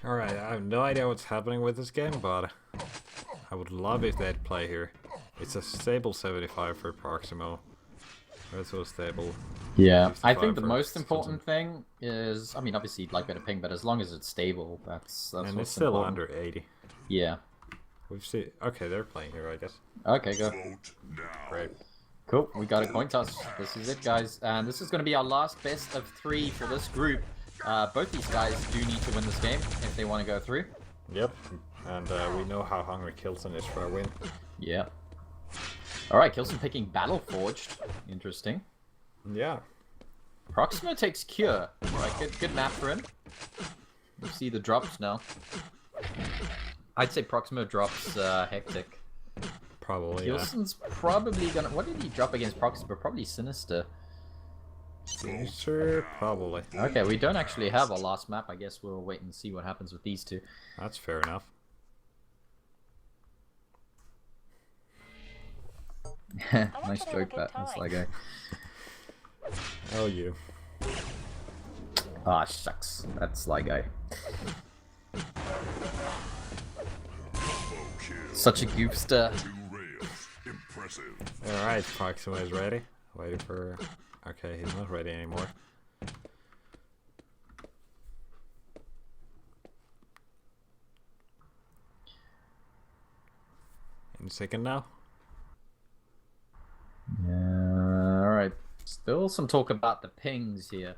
Alright, I have no idea what's happening with this game, but I would love if they'd play here. It's a stable 75 for Proximo. Also stable. Yeah, I 55 think the for most Kilson. important thing is, I mean, obviously you'd like better ping, but as long as it's stable, that's And it's what's still important. under 80. Yeah. We've seen. Okay, they're playing here, I guess. Okay, go. Great. Cool, we got a coin toss. This is it, guys. And this is going to be our last best of 3 for this group. Both these guys do need to win this game if they want to go through. Yep. And we know how hungry Kilson is for a win. Yeah. Alright, Kilson picking Battleforged. Interesting. Yeah. Proximo takes Cure. Alright, good map for him. You see the drops now. I'd say Proximo drops Hectic. Probably, yeah. Kilson's probably gonna... What did he drop against Proximo? Probably Sinister. Sinister, probably. Okay, we don't actually have a last map. I guess we'll wait and see what happens with these two. That's fair enough. Nice joke, that. That's like a... Oh, you. Ah, shucks. That's like a... Such a goofster. Alright, Proximo is ready. Waiting for... Okay, he's not ready anymore. In second now. Yeah, alright. Still some talk about the pings here.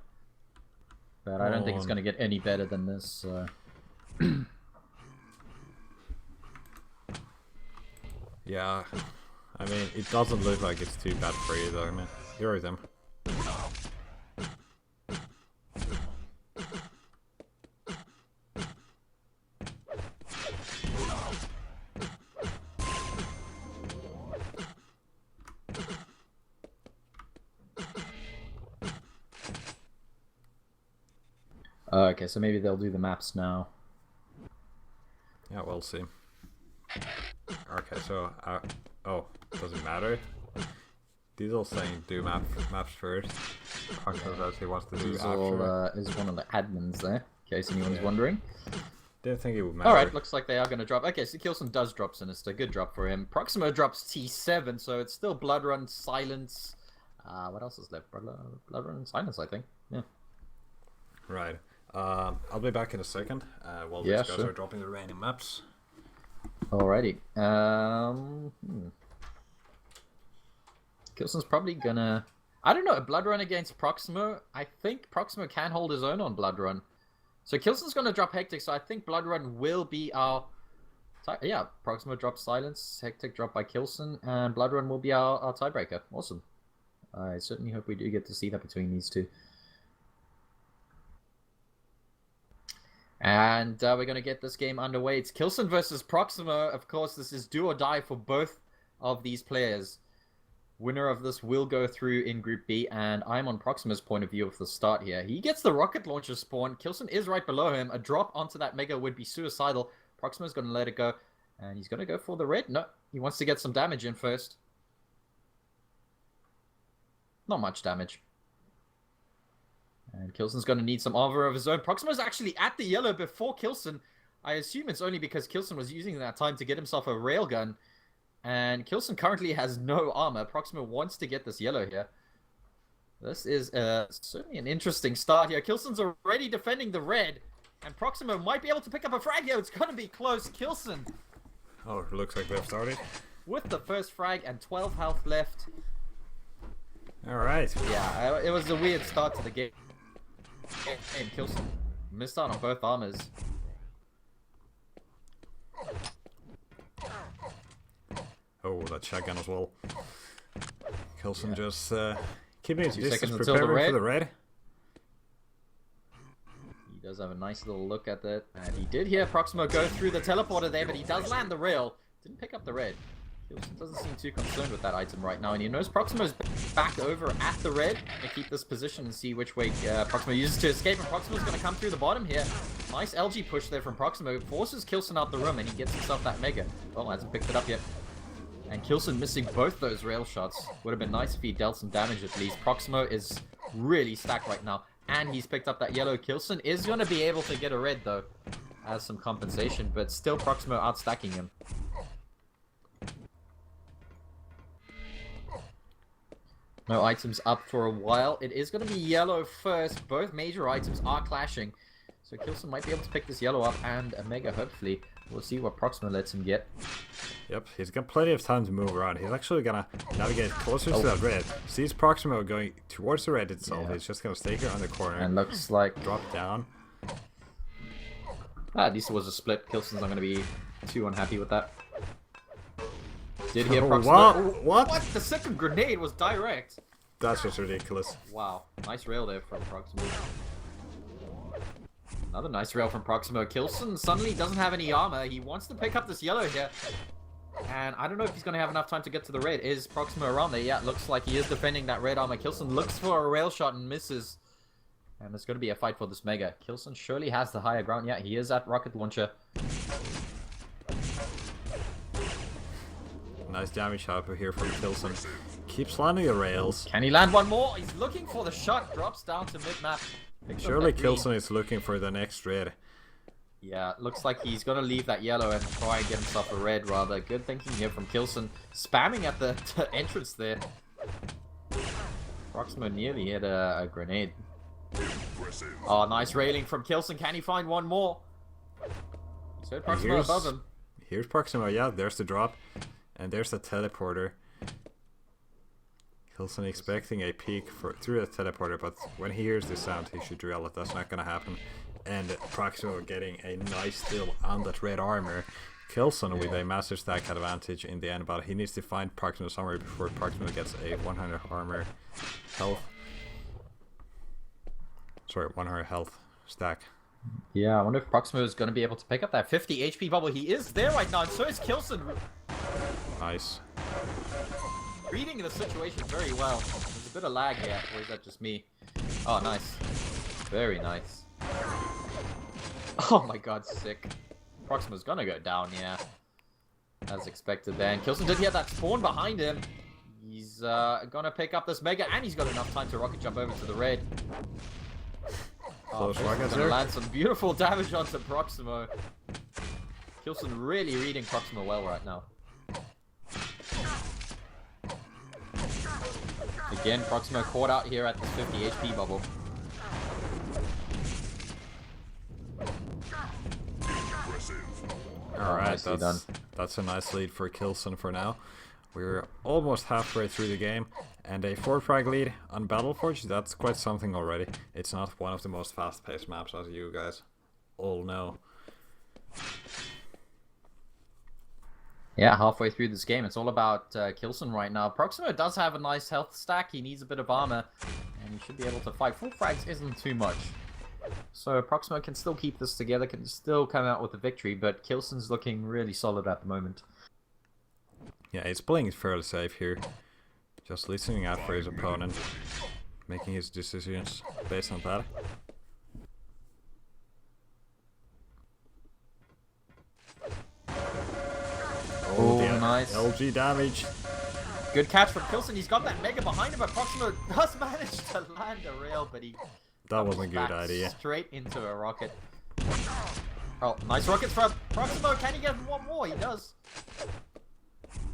But I don't think it's going to get any better than this, so... Yeah, I mean, it doesn't look like it's too bad for you though, man. You're them. Okay, so maybe they'll do the maps now. Yeah, we'll see. Okay, so, oh, doesn't matter. Diesel saying do maps first. Proximo says he wants to do Diesel after. is one of the admins there, in case anyone's wondering. Didn't think it would matter. Alright, looks like they are going to drop. Okay, so Kilson does drop Sinister. Good drop for him. Proximo drops T7, so it's still Bloodrun, Silence. What else is left? Bloodrun, Silence, I think. Yeah. Right. I'll be back in a second. While these guys are dropping the random maps. Alrighty. Kilson's probably gonna... I don't know, Bloodrun against Proximo. I think Proximo can hold his own on Bloodrun. So Kilson's gonna drop Hectic, so I think Bloodrun will be our... Yeah, Proximo drops Silence, Hectic dropped by Kilson, and Bloodrun will be our tiebreaker. Awesome. I certainly hope we do get to see that between these two. And we're going to get this game underway. It's Kilson versus Proximo. Of course, this is do or die for both of these players. Winner of this will go through in Group B, and I'm on Proximo's point of view of the start here. He gets the rocket launcher spawn. Kilson is right below him. A drop onto that Mega would be suicidal. Proximo's going to let it go, and he's going to go for the red. No, he wants to get some damage in first. Not much damage. And Kilson's going to need some armor of his own. Proximo's actually at the yellow before Kilson. I assume it's only because Kilson was using that time to get himself a railgun. And Kilson currently has no armor. Proximo wants to get this yellow here. This is certainly an interesting start here. Kilson's already defending the red. And Proximo might be able to pick up a frag here. It's going to be close. Kilson. Oh, it looks like they've started. With the first frag and 12 health left. Alright. Yeah, it was a weird start to the game. And Kilson missed out on both armors. Oh, that shotgun as well. Kilson just keeping his 2 distance, seconds until the preparing red. for the red. He does have a nice little look at that. And he did hear Proximo go through the teleporter there, but he does land the rail. Didn't pick up the red. Kilson doesn't seem too concerned with that item right now, and he knows Proximo's back over at the red to keep this position and see which way Proximo uses to escape, and Proximo's going to come through the bottom here. Nice LG push there from Proximo, forces Kilson out the room, and he gets himself that Mega. Well, hasn't picked it up yet. And Kilson missing both those rail shots. Would have been nice if he dealt some damage at least. Proximo is really stacked right now, and he's picked up that yellow. Kilson is going to be able to get a red, though. as some compensation, but still Proximo outstacking him. No items up for a while. It is going to be yellow first. Both major items are clashing. So Kilson might be able to pick this yellow up and a mega, hopefully. We'll see what Proximo lets him get. Yep, he's got plenty of time to move around. He's actually going to navigate closer to that red. Sees Proximo going towards the red itself. He's just going to stay here on the corner. And looks like... Drop down. At least it was a split. Kilson's not going to be too unhappy with that. Did hear Proximo. What? The second grenade was direct. That's just ridiculous. Wow. Nice rail there from Proximo. Another nice rail from Proximo. Kilson suddenly doesn't have any armor. He wants to pick up this yellow here. And I don't know if he's going to have enough time to get to the red. Is Proximo around there? Yeah, it looks like he is defending that red armor. Kilson looks for a rail shot and misses. And there's going to be a fight for this mega. Kilson surely has the higher ground. Yeah, he is at rocket launcher. Nice damage output here from Kilson. Keeps landing the rails. Can he land one more? He's looking for the shot. Drops down to mid-map. Surely Kilson is looking for the next red. Yeah, looks like he's going to leave that yellow and try and get himself a red, rather. Good thinking here from Kilson. Spamming at the entrance there. Proximo nearly hit a grenade. Oh, nice railing from Kilson. Can he find one more? He's heard Proximo above him. Here's Proximo. Yeah, there's the drop. And there's the teleporter. Kilson expecting a peek through the teleporter, but when he hears the sound, he should realize that's not going to happen. And Proximo getting a nice steal on that red armor. Kilson with a massive stack advantage in the end, but he needs to find Proximo somewhere before Proximo gets a 100 armor health. Sorry, 100 health stack. Yeah, I wonder if Proximo is going to be able to pick up that 50 HP bubble. He is there right now, and so is Kilson. Nice. Reading the situation very well. There's a bit of lag here, or is that just me? Oh, nice. Very nice. Oh my god, sick. Proximo's gonna go down, yeah. As expected then. Kilson did get that spawn behind him. He's gonna pick up this mega, and he's got enough time to rocket jump over to the red. Close rockets gonna land some beautiful damage onto Proximo. Kilson really reading Proximo well right now. Again, Proximo caught out here at the 50 HP bubble. Alright, that's a nice lead for Kilson for now. We're almost halfway through the game, and a 4-frag lead on Battleforged, that's quite something already. It's not one of the most fast-paced maps, as you guys all know. Yeah, halfway through this game, it's all about Kilson right now. Proximo does have a nice health stack. He needs a bit of armor, and he should be able to fight. 4 frags isn't too much. So Proximo can still keep this together, can still come out with a victory, but Kilson's looking really solid at the moment. Yeah, he's playing it fairly safe here. Just listening out for his opponent, making his decisions based on that. Oh, nice. LG damage. Good catch from Kilson. He's got that mega behind him, but Proximo does manage to land a rail, but he... That wasn't a good idea. Straight into a rocket. Oh, nice rockets from Proximo. Can he get one more? He does.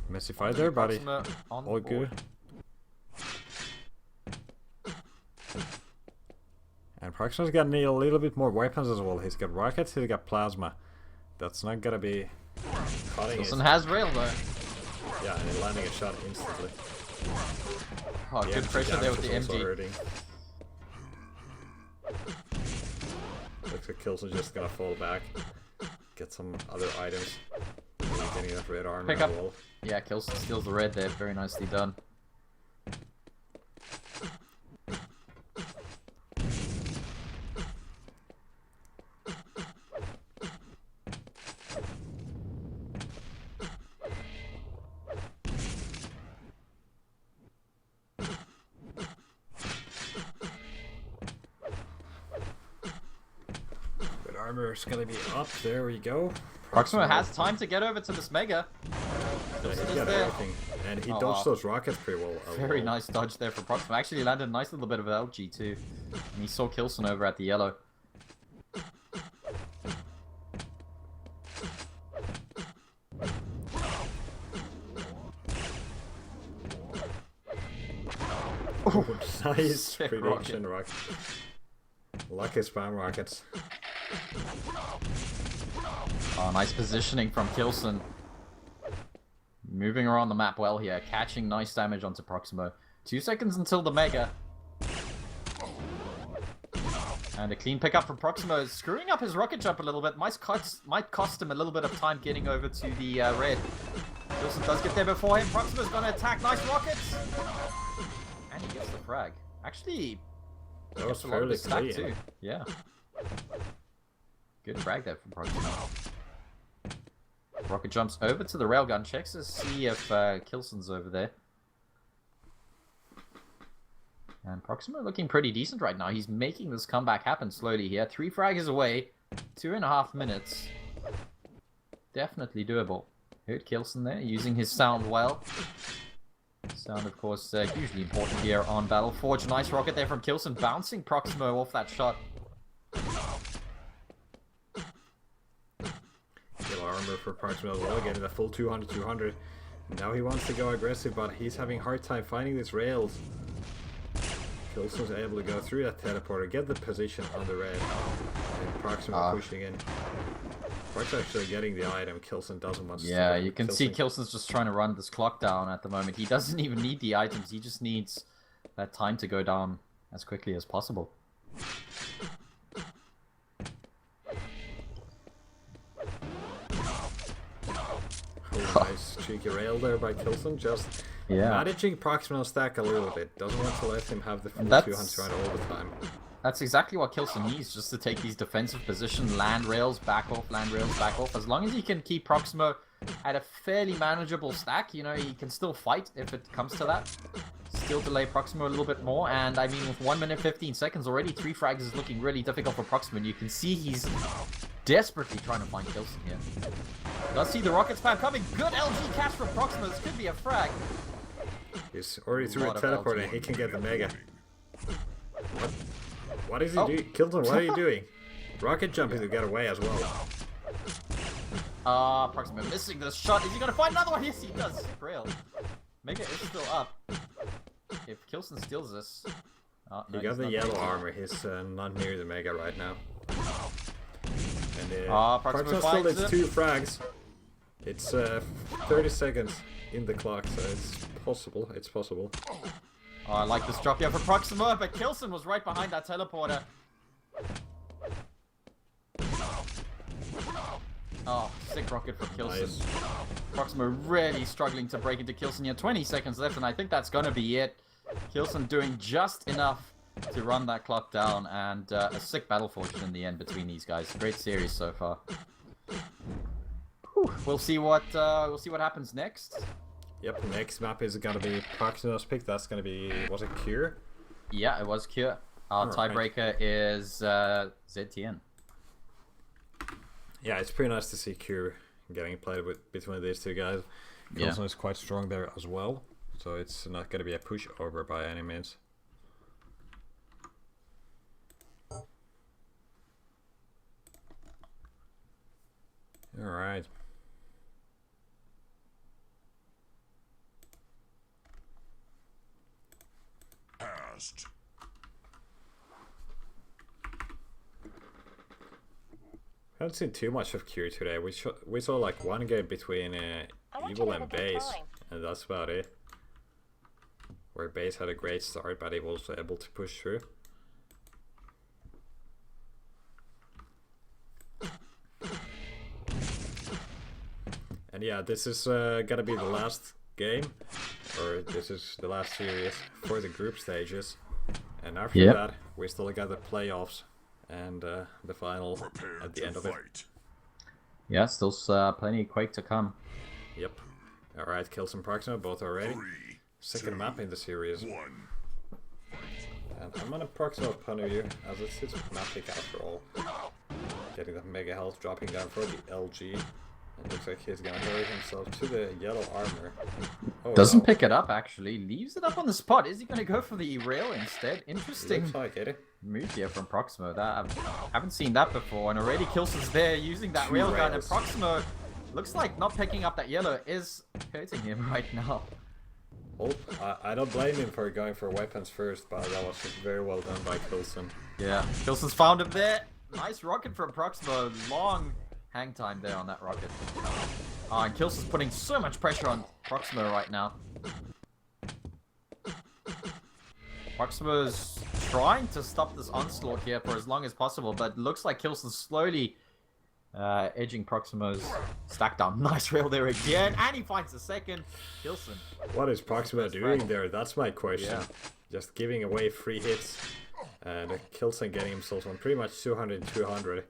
Messy fight there, buddy. All good. And Proximo's got a little bit more weapons as well. He's got rockets, he's got plasma. That's not gonna be cutting it. Kilson has rail though. Yeah, and he's landing a shot instantly. Oh, good pressure there with the MG. Hurting. Looks like Kilson's just gonna fall back, get some other items. Getting that red armor Pick up. as well. Yeah, Kilson steals the red there. Very nicely done. Red armor's gonna be up. There we go. Proximo has time to get over to this mega. Yeah, he's got everything. And he dodged those rockets pretty well. Very nice dodge there for Proximo. Actually landed a nice little bit of LG too. And he saw Kilson over at the yellow. Oh, nice Sick prediction rocket. Lucky spam rockets. Oh, nice positioning from Kilson. Moving around the map well here, catching nice damage onto Proximo. 2 seconds until the Mega. And a clean pickup from Proximo, screwing up his rocket jump a little bit. Might cost him a little bit of time getting over to the red. Kilson does get there before him. Proximo's gonna attack. Nice rockets! And he gets the frag. Actually, That was gets a lot of fairly his stack clean. too. Yeah. Good frag there from Proximo. Rocket jumps over to the railgun, checks to see if Kilson's over there. And Proximo looking pretty decent right now. He's making this comeback happen slowly here. 3 frags away. 2.5 minutes. Definitely doable. Heard Kilson there, using his sound well. Sound, of course, hugely important here on Battleforged. Nice rocket there from Kilson, bouncing Proximo off that shot. Kill armor for Proximo as well, getting the full 200. Now he wants to go aggressive, but he's having a hard time finding these rails. Kilson's able to go through that teleporter, get the position on the red, and Proximo pushing in. Proximo actually getting the item. Kilson doesn't want to. Yeah, you can see Kilson's just trying to run this clock down at the moment. He doesn't even need the items. He just needs that time to go down as quickly as possible. Oh, nice cheeky rail there by Kilson, just managing Proximo's stack a little bit. Doesn't want to let him have the full 200 all the time. That's exactly what Kilson needs, just to take these defensive positions, land rails, back off, land rails, back off. As long as he can keep Proximo at a fairly manageable stack, you know, he can still fight if it comes to that. Still delay Proximo a little bit more, and I mean, with 1 minute 15 seconds already, 3 frags is looking really difficult for Proximo, and you can see he's desperately trying to find Kilson here. Does see the rocket spam coming. Good LG catch from Proximo. This could be a frag. He's already through a teleporter. He can get the Mega. What is he doing? Kilson, what are you doing? Rocket jumping to get away as well. Proximo missing this shot. Is he gonna find another one? Yes, he does. Rail. Mega is still up. If Kilson steals this... He got the yellow armor. He's not near the Mega right now. And Proximo still needs 2 frags. It's 30 seconds in the clock, so it's possible. It's possible. Oh, I like this drop here for Proximo, but Kilson was right behind that teleporter. Oh, sick rocket for Kilson. Nice. Proximo really struggling to break into Kilson here. 20 seconds left, and I think that's gonna be it. Kilson doing just enough to run that clock down, and a sick Battleforged in the end between these guys. Great series so far. Whew. We'll see what happens next. Yep, next map is gonna be Proximo's pick. That's gonna be, was it Cure? Yeah, it was Cure. Our tiebreaker is ZTN. Yeah, it's pretty nice to see Cure getting played with between these 2 guys. Kilson is quite strong there as well, so it's not gonna be a pushover by any means. All right. Passed. I haven't seen too much of Cure today. We saw like 1 game between Evil and Base, and that's about it. Where Base had a great start, but he was able to push through. And yeah, this is gonna be the last game, or this is the last series for the group stages. And after that, we still got the playoffs and the final at the end of it. Yeah, still plenty of Quake to come. Yep. Alright, Kilson Proximo, both are ready. Second map in the series. And I'm gonna Proximo Punu you, as it's his map pick after all. Getting that Mega health, dropping down for the LG. It looks like he's gonna hurry himself to the yellow armor. Oh, doesn't pick it up, actually. Leaves it up on the spot. Is he gonna go for the rail instead? Interesting. Looks like it. Move here from Proximo. That I haven't seen that before, and already Kilson's there using that railgun, and Proximo looks like not picking up that yellow is hurting him right now. Oh, I don't blame him for going for weapons first, but that was very well done by Coulson. Yeah, Coulson's found him there. Nice rocket from Proximo. Long hang time there on that rocket. And Coulson's putting so much pressure on Proximo right now. Proximo's trying to stop this onslaught here for as long as possible, but it looks like Coulson's slowly edging Proximo's stack down. Nice rail there again, and he finds the second. Coulson. What is Proximo doing there? That's my question. Yeah. Just giving away free hits. And Coulson getting himself on pretty much 200 and 200.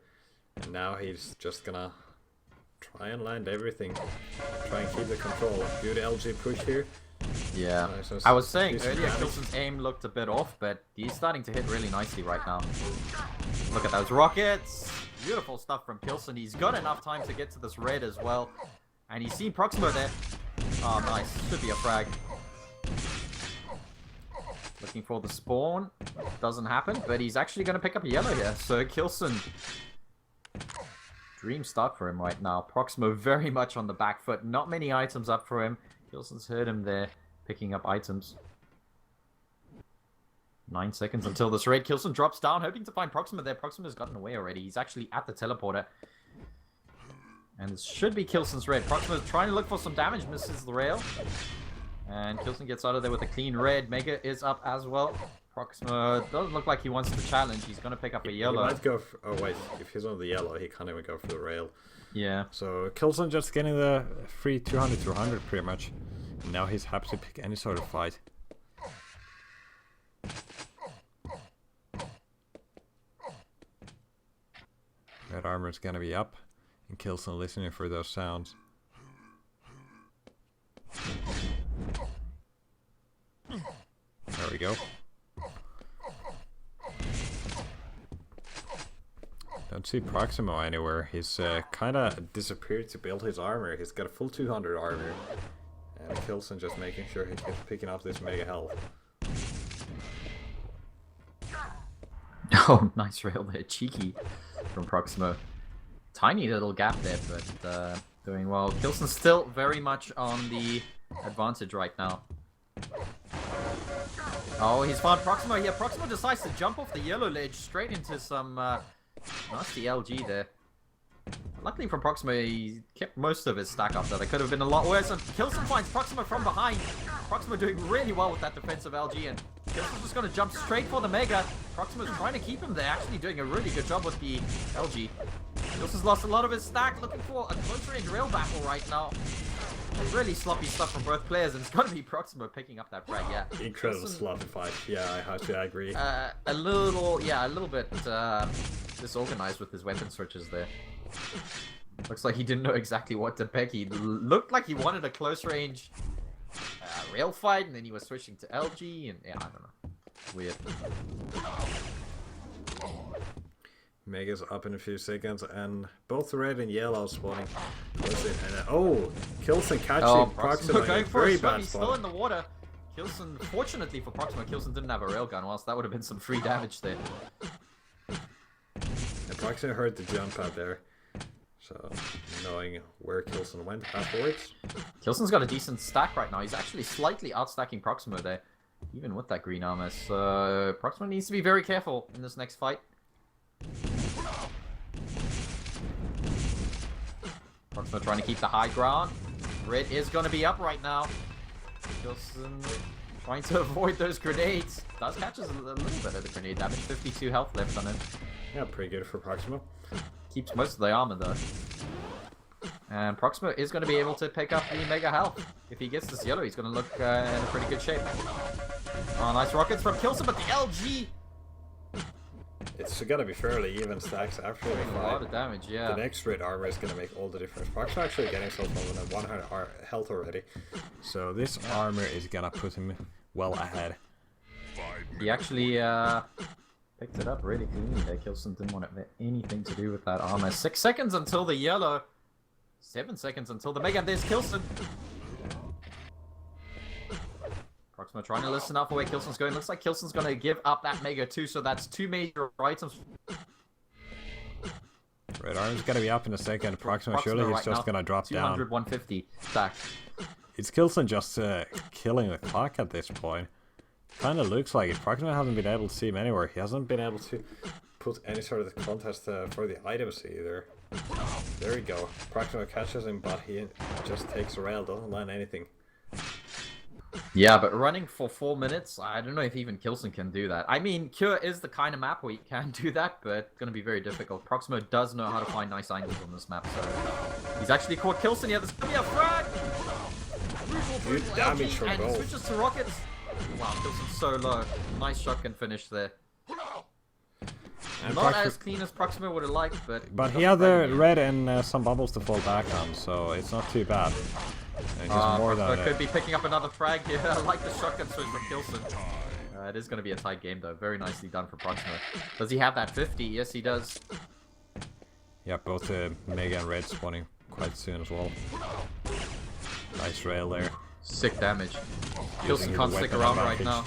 And now he's just gonna try and land everything. Try and keep the control. Do the LG push here. Yeah. I was saying earlier, Coulson's aim looked a bit off, but he's starting to hit really nicely right now. Look at those rockets. Beautiful stuff from Coulson. He's got enough time to get to this red as well. And he's seen Proximo there. Oh, nice. Should be a frag. Looking for the spawn. Doesn't happen, but he's actually going to pick up a yellow here. So Coulson. Dream start for him right now. Proximo very much on the back foot. Not many items up for him. Coulson's heard him there, picking up items. 9 seconds until this red. Coulson drops down, hoping to find Proximo there. Proximo's gotten away already. He's actually at the teleporter. And this should be Coulson's red. Proximo's trying to look for some damage, misses the rail. And Coulson gets out of there with a clean red. Mega is up as well. Proximo doesn't look like he wants to challenge. He's going to pick up a yellow. He might go for, oh wait, if he's on the yellow, he can't even go for the rail. Yeah. So Coulson just getting the free 200 pretty much. And now he's happy to pick any sort of fight. Red armor is gonna be up, and Coulson listening for those sounds. There we go. Don't see Proximo anywhere. He's kind of disappeared to build his armor. He's got a full 200 armor. And Coulson just making sure he keeps picking up this mega health. Oh, nice rail there. Cheeky from Proximo. Tiny little gap there, but doing well. Coulson's still very much on the advantage right now. Oh, he's found Proximo here. Proximo decides to jump off the yellow ledge straight into some nasty LG there. Luckily for Proximo, he kept most of his stack up there. They could have been a lot worse. And Coulson finds Proximo from behind. Proximo doing really well with that defensive LG. And Coulson's just going to jump straight for the Mega. Proximo's trying to keep him there. Actually doing a really good job with the LG. Coulson's lost a lot of his stack. Looking for a close range rail battle right now. Really sloppy stuff from both players. And it's going to be Proximo picking up that frag, yeah. Incredible sloppy fight. Yeah, I agree. A little bit disorganized with his weapon switches there. Looks like he didn't know exactly what to pick. He looked like he wanted a close range rail fight, and then he was switching to LG, and yeah, I don't know. Weird. Mega's up in a few seconds, and both red and yellow spawning. And oh, Coulson catching Proximo in a very bad He's spot. still in the water. Coulson, fortunately for Proximo, Coulson didn't have a railgun, whilst that would have been some free damage there. And Proximo heard the jump out there. So, knowing where Coulson went afterwards. Coulson's got a decent stack right now. He's actually slightly outstacking Proximo there, even with that green armor. So, Proximo needs to be very careful in this next fight. Proximo trying to keep the high ground. Red is going to be up right now. Coulson trying to avoid those grenades. Does catches a little bit of the grenade damage. 52 health left on him. Yeah, pretty good for Proximo. Keeps most of the armor though. And Proximo is going to be able to pick up the mega health. If he gets this yellow, he's going to look in pretty good shape. Oh, nice rockets from Coulson, but the LG... It's got to be fairly even stacks after the a lot of damage, yeah. The next red armor is going to make all the difference. Proximo actually getting himself on 100 health already. So this armor is going to put him well ahead. He actually picked it up really cleanly there. Coulson didn't want anything to do with that armor. 6 seconds until the yellow. 7 seconds until the mega. And there's Coulson. Proximo trying to listen up for where Coulson's going. Looks like Coulson's going to give up that mega too. So that's 2 major items. Red armor's going to be up in a second. Proximo surely he's just going to drop 200, down. 150 stack. It's Kilson just killing the clock at this point. Kind of looks like it. Proximo hasn't been able to see him anywhere. He hasn't been able to put any sort of contest for the items either. There we go. Proximo catches him, but he just takes a rail, doesn't land anything. Yeah, but running for 4 minutes, I don't know if even Kilson can do that. I mean, Cure is the kind of map where you can do that, but it's going to be very difficult. Proximo does know how to find nice angles on this map, so he's actually caught Kilson here. There's going to be a frag! Good damage from and both. switches to rockets. Wow, Kilson's so low. Nice shotgun finish there. And Not as clean as Proximo would have liked, but... But he had the red and some bubbles to fall back on, so it's not too bad. And he's more than Proximo could be picking up another frag here. I like the shotgun switch from Kilson. It is going to be a tight game, though. Very nicely done for Proximo. Does he have that 50? Yes, he does. Yeah, both Mega and Red spawning quite soon as well. Nice rail there. Sick damage. Kilson can't stick around right now.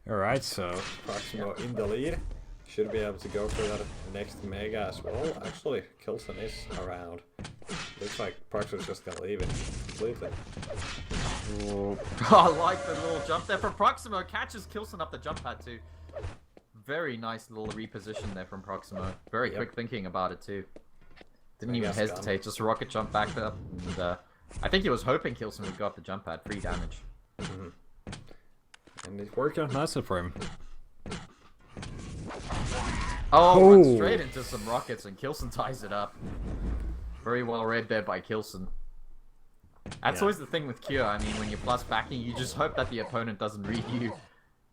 Alright, so Proximo in the lead. Should be able to go for that next Mega as well. Actually, Kilson is around. Looks like Proximo's just gonna leave it completely. Oh, I like the little jump there from Proximo. Catches Kilson up the jump pad too. Very nice little reposition there from Proximo. Very quick thinking about it too. Didn't even hesitate, just rocket jump back up. And I think he was hoping Kilson would go up the jump pad, free damage. And it worked out nicely for him. Oh, went straight into some rockets and Kilson ties it up. Very well read there by Kilson. That's always the thing with Cure. I mean, when you're plus backing, you just hope that the opponent doesn't read you.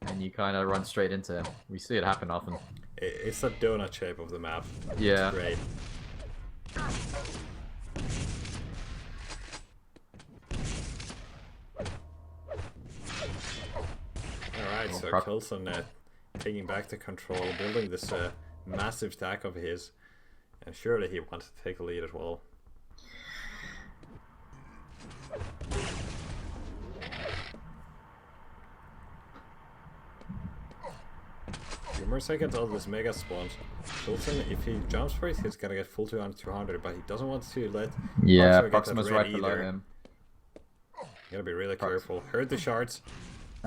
And you kind of run straight into him. We see it happen often. It's the donut shape of the map. Yeah. It's great. Alright, so Kilson taking back the control, building this massive stack of his. And surely he wants to take a lead as well. Few more seconds of this Mega spawns. Kilson, if he jumps for it, he's gonna get full 200, but he doesn't want to let Proximo's right below him. You gotta be really careful. Heard the shards.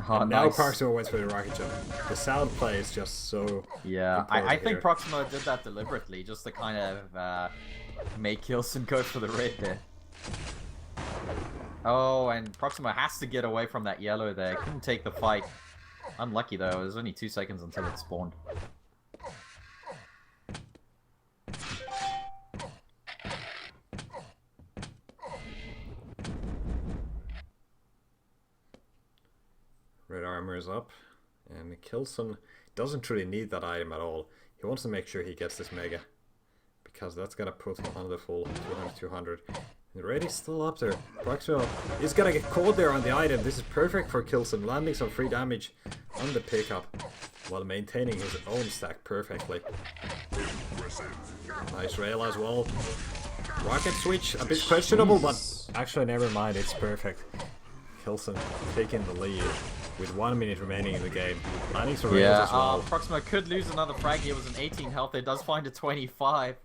Oh, now nice. Proximo went for the rocket jump. The sound play is just so... Yeah, I think Proximo did that deliberately, just to kind of make Kilson go for the red there. Oh, and Proximo has to get away from that yellow there. Couldn't take the fight. Unlucky though, it was only 2 seconds until it spawned. Red armor is up, and Kilson doesn't really need that item at all. He wants to make sure he gets this Mega, because that's gonna put him on the full 200. The red is still up there. Proximo is gonna get caught there on the item. This is perfect for Kilson, landing some free damage on the pickup while maintaining his own stack perfectly. Nice rail as well. Rocket switch, a bit questionable, but actually never mind, it's perfect. Kilson taking the lead with 1 minute remaining in the game. Landing some rails as well. Proximo could lose another frag here. It was an 18 health. It does find a 25.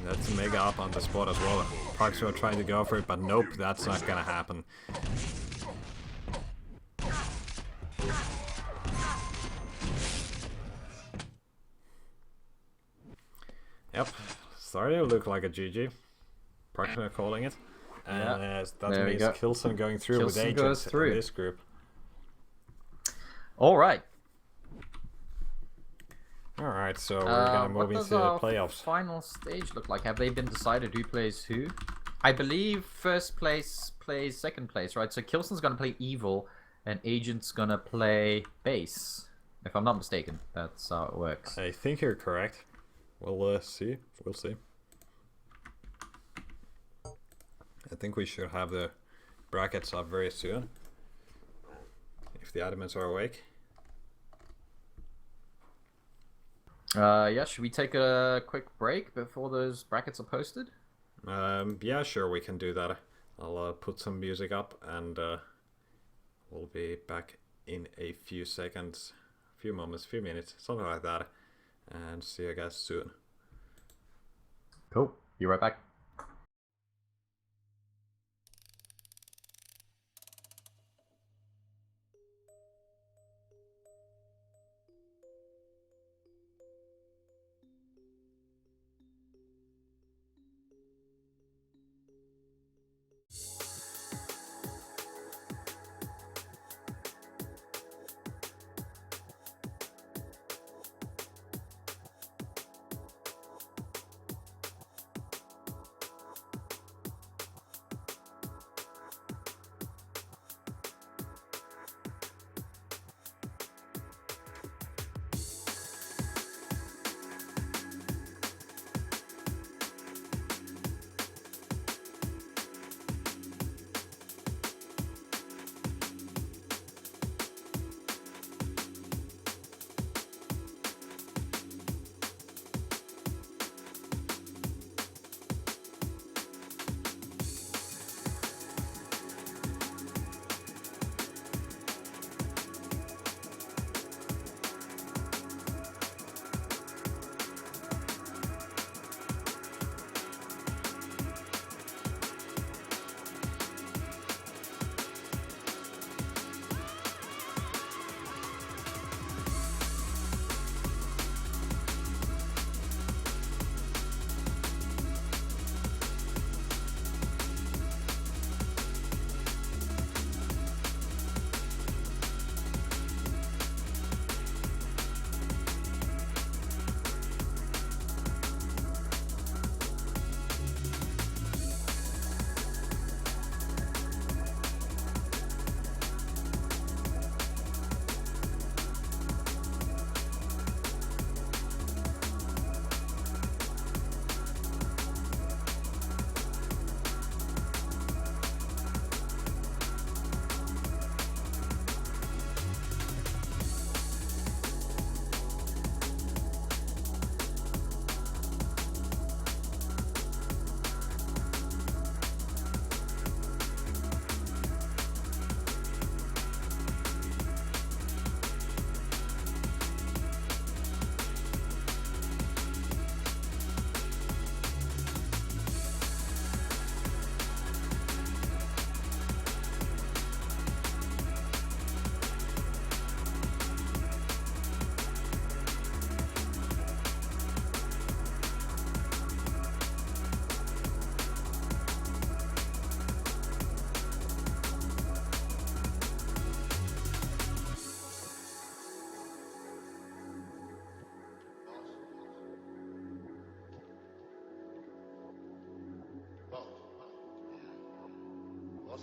That's a Mega up on the spot as well. Proximo trying to go for it, but nope, that's not gonna happen. Yep, starting to look like a GG. Proximo calling it. And that means Kilson going through with agents in this group. Alright. Alright, so we're gonna move into the playoffs. Final stage look like? Have they been decided who plays who? I believe first place plays second place, right? So Kilson's gonna play Evil, and Agent's gonna play Base. If I'm not mistaken, that's how it works. I think you're correct. We'll see. We'll see. I think we should have the brackets up very soon, if the admins are awake. Yeah, should we take a quick break before those brackets are posted? Yeah, sure, we can do that. I'll put some music up, and we'll be back in a few seconds, few moments, few minutes, something like that. and see you guys soon. Cool. Be right back.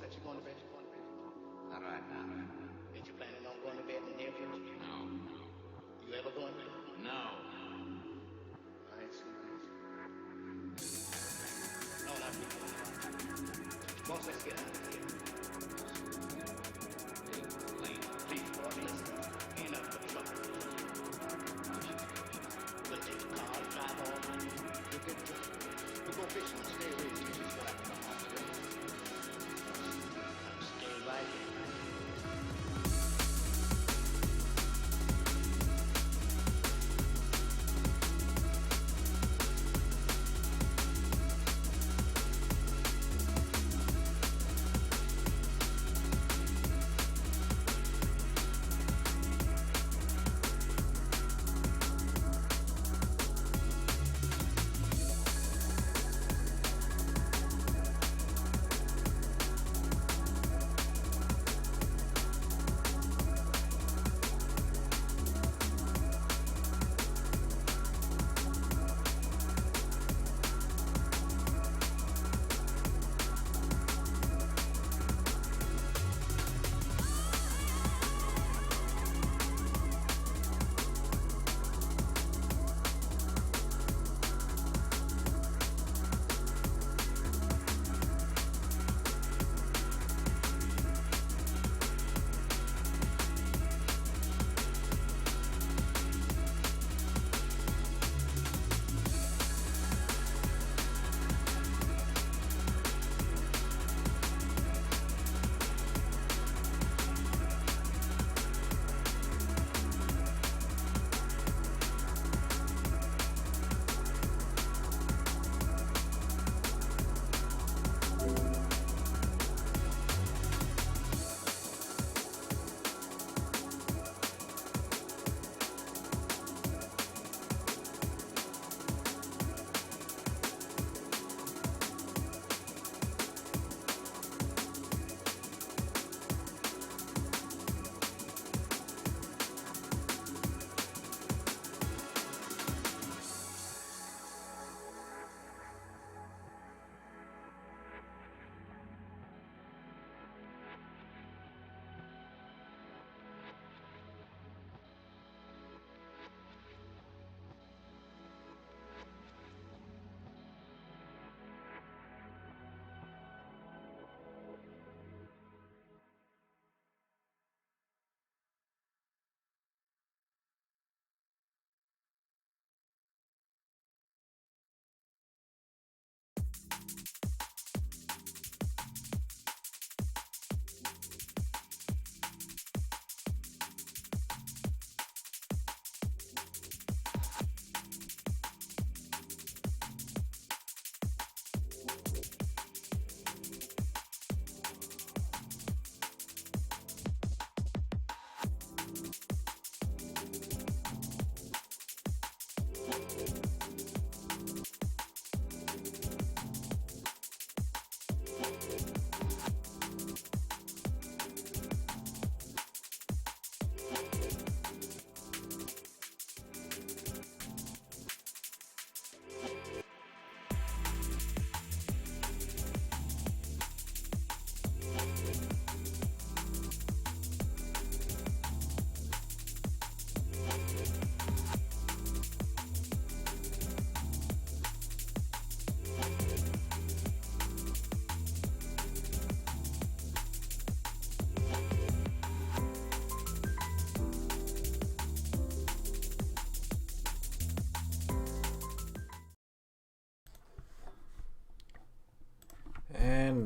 Said you going to bed? Not right now. Ain't you planning on going to bed in the near future? No. You ever going to bed? No. I see. No, not me. Boss, let's get out of here. Please, boss, listen. Ain't nothing but trouble. We'll take the car, drive all night. We'll get drunk. We'll go fishing and stay away. That's what I can come home today. Stay right here.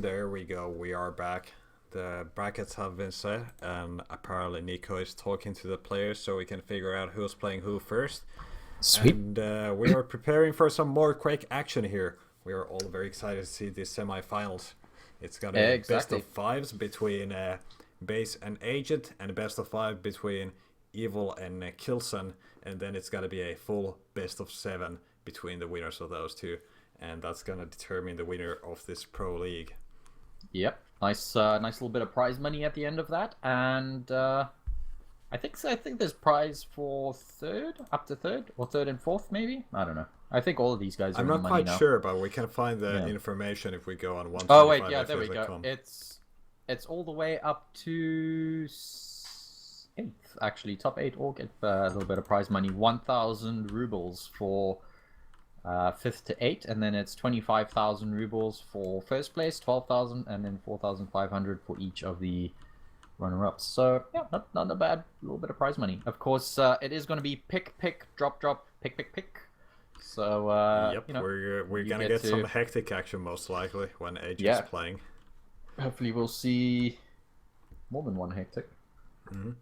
there we go. We are back. The brackets have been set, and apparently Nico is talking to the players so we can figure out who's playing who first. Sweet. And we are preparing for some more Quake action here. We are all very excited to see these semi-finals. It's gonna be best of fives between Base and Agent, and best of five between Evil and Kilson, and then it's gonna be a full best of seven between the winners of those two, and that's gonna determine the winner of this pro league. Yep, nice little bit of prize money at the end of that, and I think there's prize for third, up to third, or third and fourth maybe. I don't know. I think all of these guys are I'm in not money quite now. sure, but we can find the information if we go on 125. Oh wait, yeah, there we go. It's all the way up to 8th, actually. Top 8 all get a little bit of prize money. 1,000 rubles for 5th to 8th, and then it's 25,000 rubles for first place, 12,000, and then 4,500 for each of the runner-ups. So yeah, not a bad little bit of prize money. Of course, it is going to be pick, drop, pick. So yep, you know, we're gonna get some hectic action most likely when AJ is playing. Hopefully, we'll see more than one hectic. Mm-hmm.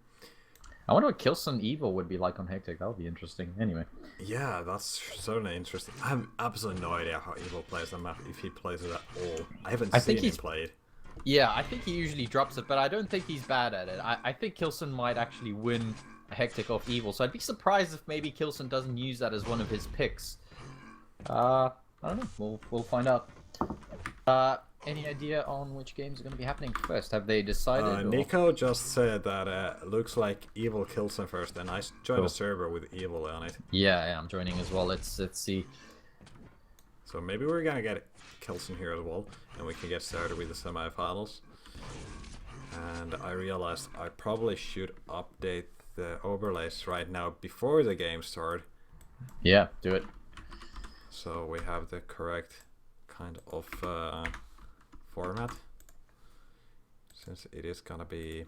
I wonder what Kilson Evil would be like on hectic. That would be interesting. Anyway. Yeah, that's certainly interesting. I have absolutely no idea how Evil plays the map, if he plays it at all. I haven't seen him play it. Yeah, I think he usually drops it, but I don't think he's bad at it. I think Kilson might actually win a hectic off Evil, so I'd be surprised if maybe Kilson doesn't use that as one of his picks. I don't know. We'll find out. Any idea on which games are going to be happening first? Have they decided? Nico just said that looks like Evil Kilson first, and I joined a server with Evil on it. Yeah, I'm joining as well. Let's see. So maybe we're gonna get Kilson here as well, and we can get started with the semi-finals. And I realized I probably should update the overlays right now before the game start. Yeah, do it. So we have the correct kind of format, since it is gonna be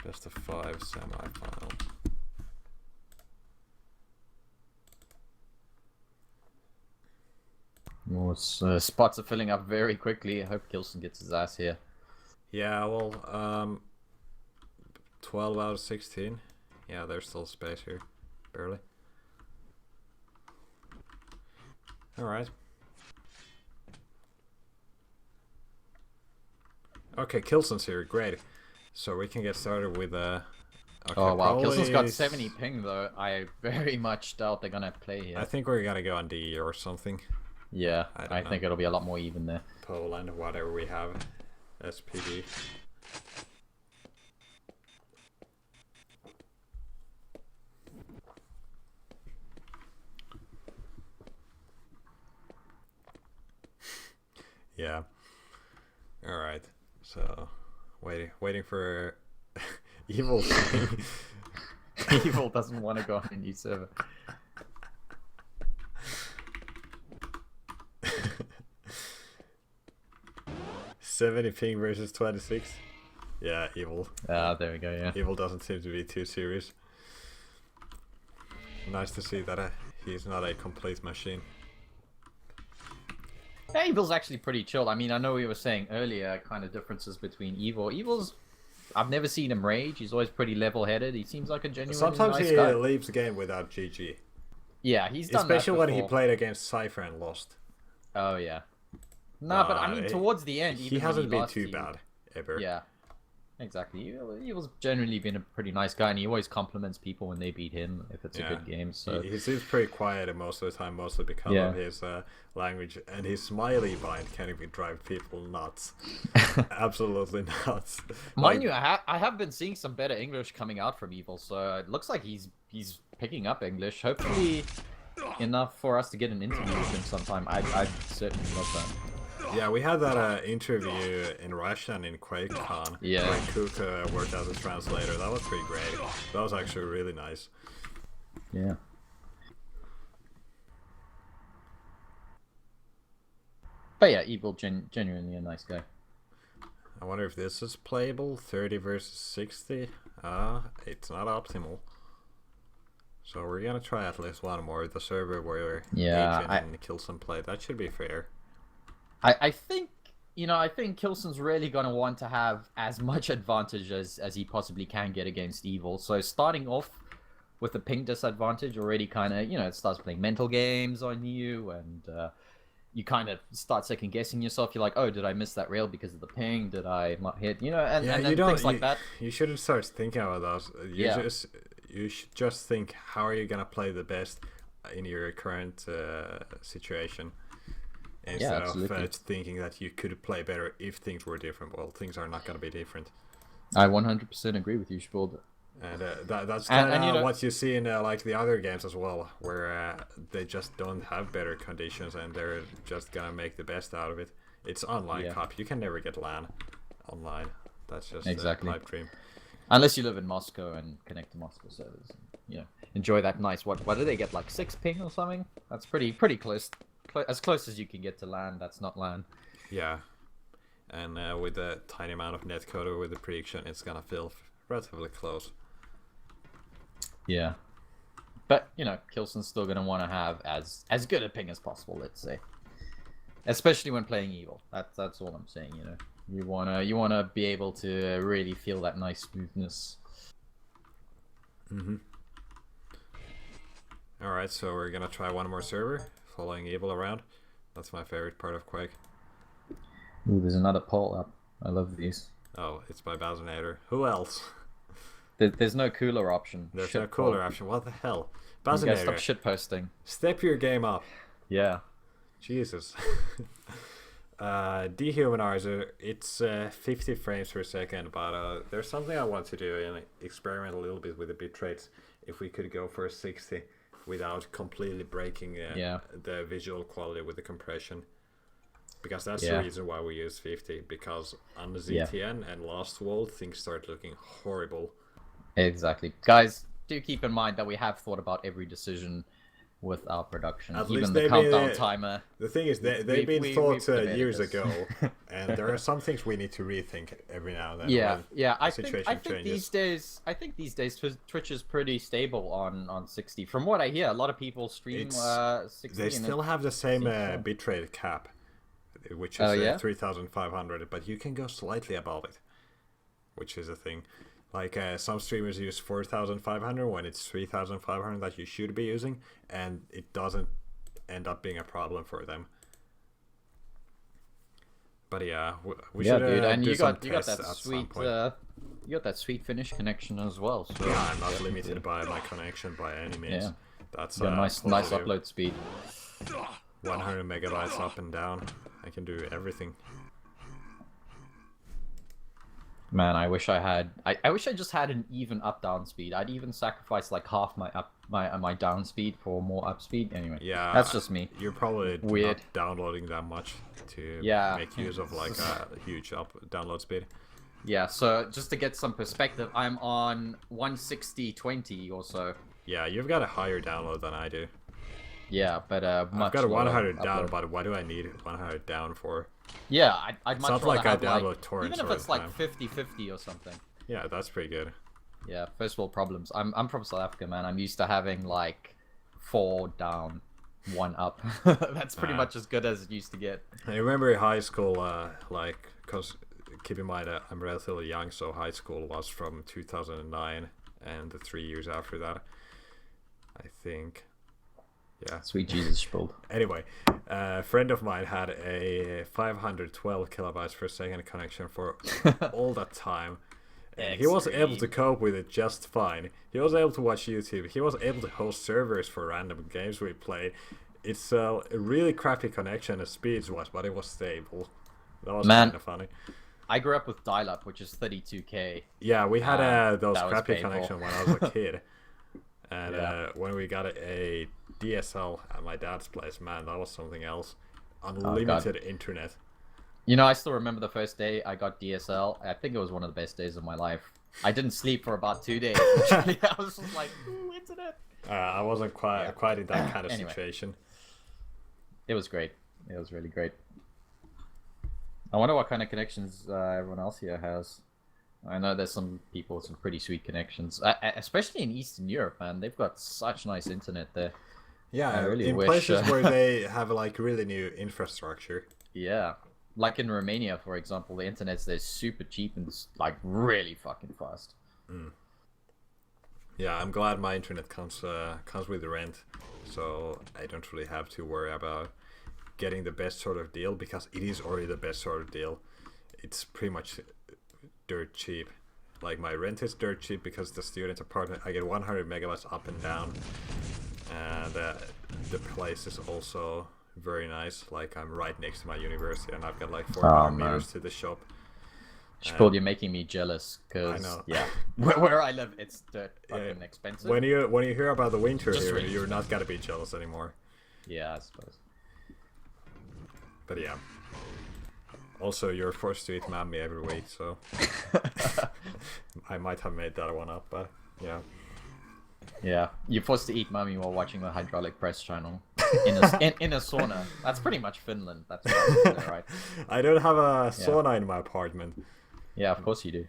best of 5 semi-finals. Spots are filling up very quickly. I hope Kilson gets his ass here. Yeah, well, 12 out of 16. Yeah, there's still space here, barely. Alright. Okay, Kilson's here, great. So we can get started with okay, oh wow, Kilson's got 70 ping though. I very much doubt they're gonna play here. I think we're gonna go on DE or something. Yeah, I think it'll be a lot more even there. Poland, whatever we have. SPD. Yeah. All right. So, waiting for Evil. Evil doesn't want to go on a new server. $70 ping versus 26. Yeah, Evil. Ah, there we go. Yeah. Evil doesn't seem to be too serious. Nice to see that he's not a complete machine. Yeah, Evil's actually pretty chilled. I mean, I know we were saying earlier kind of differences between Evil. Evil's, I've never seen him rage. He's always pretty level-headed. He seems like a genuine Sometimes nice he guy. leaves the game without GG. Yeah, he's done especially that when he played against Cypher and lost. Oh yeah. No, but I mean, towards the end, he hasn't been too bad ever. Yeah, exactly. He was generally been a pretty nice guy, and he always compliments people when they beat him if it's a good game. So he seems pretty quiet most of the time, mostly because of his language, and his smiley bind can even drive people nuts. Absolutely nuts. Mind you, I have been seeing some better English coming out from Evil, so it looks like he's picking up English. Hopefully, enough for us to get an interview with him sometime. I'd certainly love that. Yeah, we had that interview in Russian in QuakeCon. Yeah. Where Cook worked as a translator. That was pretty great. That was actually really nice. Yeah. But yeah, Evil genuinely a nice guy. I wonder if this is playable. 30 versus 60. It's not optimal. So we're gonna try at least one more. The server where Yeah, Agent and Kilson play. That should be fair. I think I think Kilson's really gonna want to have as much advantage as he possibly can get against Evil. So starting off with a ping disadvantage already kind of it starts playing mental games on you, and you kind of start second guessing yourself. You're like, oh, did I miss that rail because of the ping? Did I not hit? And then you don't, things like that. You shouldn't start thinking about those. You should just think, how are you gonna play the best in your current situation, instead of thinking that you could play better if things were different. Well, things are not gonna be different. I 100% agree with you, Spuld. And that's kind of what you see in like the other games as well, where they just don't have better conditions and they're just gonna make the best out of it. It's online cop. You can never get LAN online. That's just a pipe dream. Unless you live in Moscow and connect to Moscow servers. Enjoy that nice. What do they get, like 6 ping or something? That's pretty close. As close as you can get to LAN. That's not LAN. Yeah. And with the tiny amount of netcode with the prediction, it's gonna feel relatively close. Yeah, but Kilson's still gonna want to have as good a ping as possible. Let's say, especially when playing Evil. That's all I'm saying. You wanna be able to really feel that nice smoothness. All right, so we're gonna try one more server, following Evil around. That's my favorite part of Quake. Ooh, there's another poll up. I love these. Oh, it's by Bazinator. Who else? There's no cooler option. There's no cooler option. What the hell? You guys stop shitposting. Step your game up. Yeah. Jesus. Dehumanizer, it's 50 frames per second, but there's something I want to do and experiment a little bit with the bit rates. If we could go for 60 without completely breaking the visual quality with the compression. Because that's the reason why we use 50. Because on the ZTN and Lost World, things start looking horrible. Exactly. Guys, do keep in mind that we have thought about every decision with our production. At even least the countdown timer. The thing is, they've been thought years ago, and there are some things we need to rethink every now and then. I think these days Twitch is pretty stable on 60. From what I hear, a lot of people stream 60. They still have the same bitrate cap, which is 3,500, but you can go slightly above it, which is a thing. Like some streamers use 4,500 when it's 3,500 that you should be using, and it doesn't end up being a problem for them. But yeah, we should dude, and do you some got that tests at sweet some point. You got that sweet Finnish connection as well. So Yeah, I'm not limited by my connection by any means. Yeah. That's nice upload speed. 100 megabytes up and down. I can do everything. Man, I wish I just had an even up down speed. I'd even sacrifice like half my down speed for more up speed. Anyway, yeah, that's just me. You're probably weird. not downloading that much to make use of like a huge download speed. Yeah, so just to get some perspective, I'm on 160/20 or so. Yeah, you've got a higher download than I do. Yeah, but I've got a 100 down, but what do I need 100 down for? Yeah, I'd much Sounds rather like I have download torrents even if it's all like the 50/50 or something. Yeah, that's pretty good. Yeah, first world problems. I'm from South Africa, man. I'm used to having like 4 down, 1 up. That's pretty much as good as it used to get. I remember in high school, because keep in mind I'm relatively young, so high school was from 2009 and the 3 years after that, I think. Yeah. Sweet Jesus, Spill. Anyway, a friend of mine had a 512 kilobytes per second connection for all that time. And he was able to cope with it just fine. He was able to watch YouTube. He was able to host servers for random games we played. It's a really crappy connection as speeds was, but it was stable. That was kind of funny. I grew up with dial-up, which is 32K. Yeah, we had those crappy painful. connection when I was a kid. And when we got a DSL at my dad's place, man, that was something else. Unlimited internet. You know, I still remember the first day I got DSL. I think it was one of the best days of my life. I didn't sleep for about 2 days. I was just like, ooh, internet. I wasn't quite in that kind of situation. It was great. It was really great. I wonder what kind of connections everyone else here has. I know there's some people with some pretty sweet connections, especially in Eastern Europe, man. They've got such nice internet there. Yeah, I really in wish, places where they have like really new infrastructure. Yeah. Like in Romania, for example, the internet's there super cheap and like really fucking fast. Yeah, I'm glad my internet comes with the rent, so I don't really have to worry about getting the best sort of deal, because it is already the best sort of deal. It's pretty much dirt cheap. Like my rent is dirt cheap because the student apartment, I get 100 megabytes up and down, and the place is also very nice. Like I'm right next to my university, and I've got like 400 meters to the shop. Paul, you're making me jealous because yeah, where I live, it's dirt fucking expensive. When you hear about the winter Just here, really you're not gonna be jealous anymore. Yeah, I suppose. But yeah. Also, you're forced to eat mammy every week, so I might have made that one up, but yeah. Yeah, you're forced to eat mommy while watching the hydraulic press channel in a sauna. That's pretty much Finland. That's right. I don't have a sauna in my apartment. Yeah, of course you do.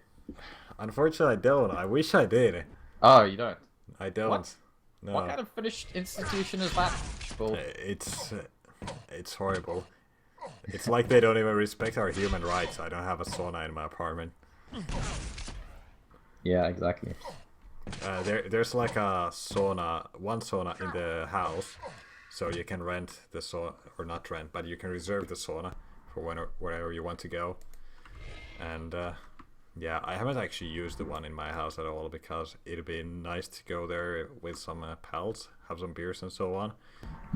Unfortunately, I don't. I wish I did. Oh, you don't? I don't. What? No. What kind of Finnish institution is that? Paul? It's horrible. It's like they don't even respect our human rights. I don't have a sauna in my apartment. Yeah, exactly. There's like a sauna, one sauna in the house, so you can rent the sauna, or not rent, but you can reserve the sauna for wherever you want to go. And yeah, I haven't actually used the one in my house at all, because it'd be nice to go there with some pals, have some beers and so on.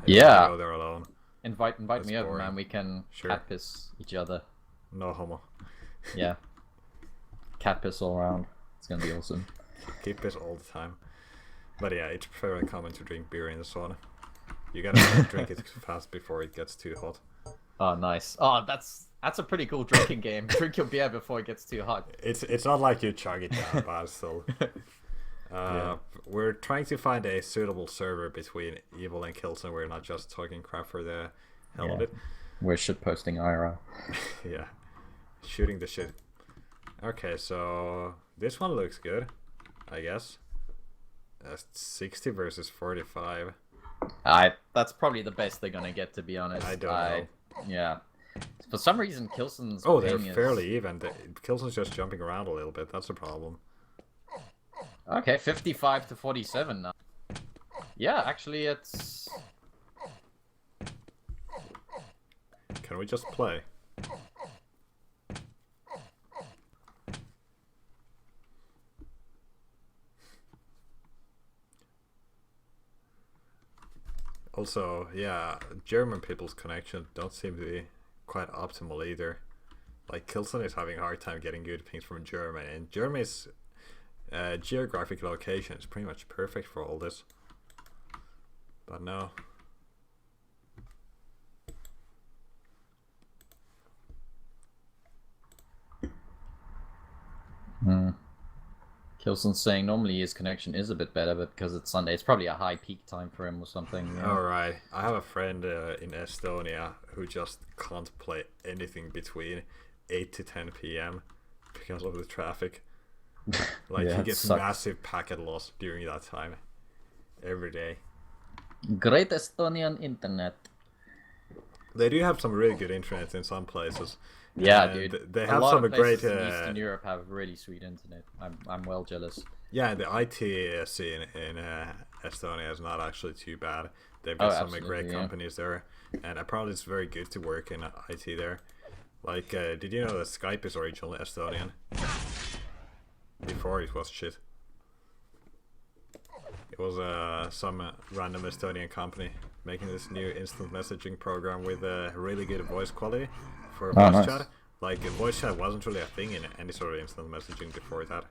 Yeah. Go there alone. Invite That's me over, boring. man. We can cat piss each other. No homo. Yeah. Cat piss all around. It's gonna be awesome. Keep this all the time. But yeah, it's very common to drink beer in the sauna. You gotta drink it fast before it gets too hot. Oh, nice. Oh, that's a pretty cool drinking game. Drink your beer before it gets too hot. It's not like you chug it down, but still. We're trying to find a suitable server between Evil and Kilson. We're not just talking crap for the hell of it. We're shitposting IRL. Yeah. Shooting the shit. Okay, so this one looks good, I guess. 60 versus 45. That's probably the best they're gonna get, to be honest. I don't know. Yeah. For some reason, Kilson's They're ping is... fairly even. Kilson's just jumping around a little bit. That's a problem. Okay, 55 to 47 now. Yeah, actually, it's... Can we just play? Also, yeah, German people's connections don't seem to be quite optimal either. Like, Kilson is having a hard time getting good pings from Germany, and Germany's geographic location is pretty much perfect for all this. But no. Kilson's saying normally his connection is a bit better, but because it's Sunday, it's probably a high peak time for him or something. Yeah. Alright, I have a friend in Estonia who just can't play anything between 8 to 10 p.m. because of the traffic. Like, Yeah, he it gets sucks. massive packet loss during that time. Every day. Great Estonian internet. They do have some really good internet in some places. Yeah, And dude. They A have lot some of great. places in Eastern Europe have really sweet internet. I'm well jealous. Yeah, the IT scene in Estonia is not actually too bad. They've got some absolutely, great yeah. companies there, and apparently it's very good to work in IT there. Like, did you know that Skype is originally Estonian? Before it was shit. It was some random Estonian company making this new instant messaging program with really good voice quality for voice nice. chat. Like, voice chat wasn't really a thing in any sort of instant messaging before that.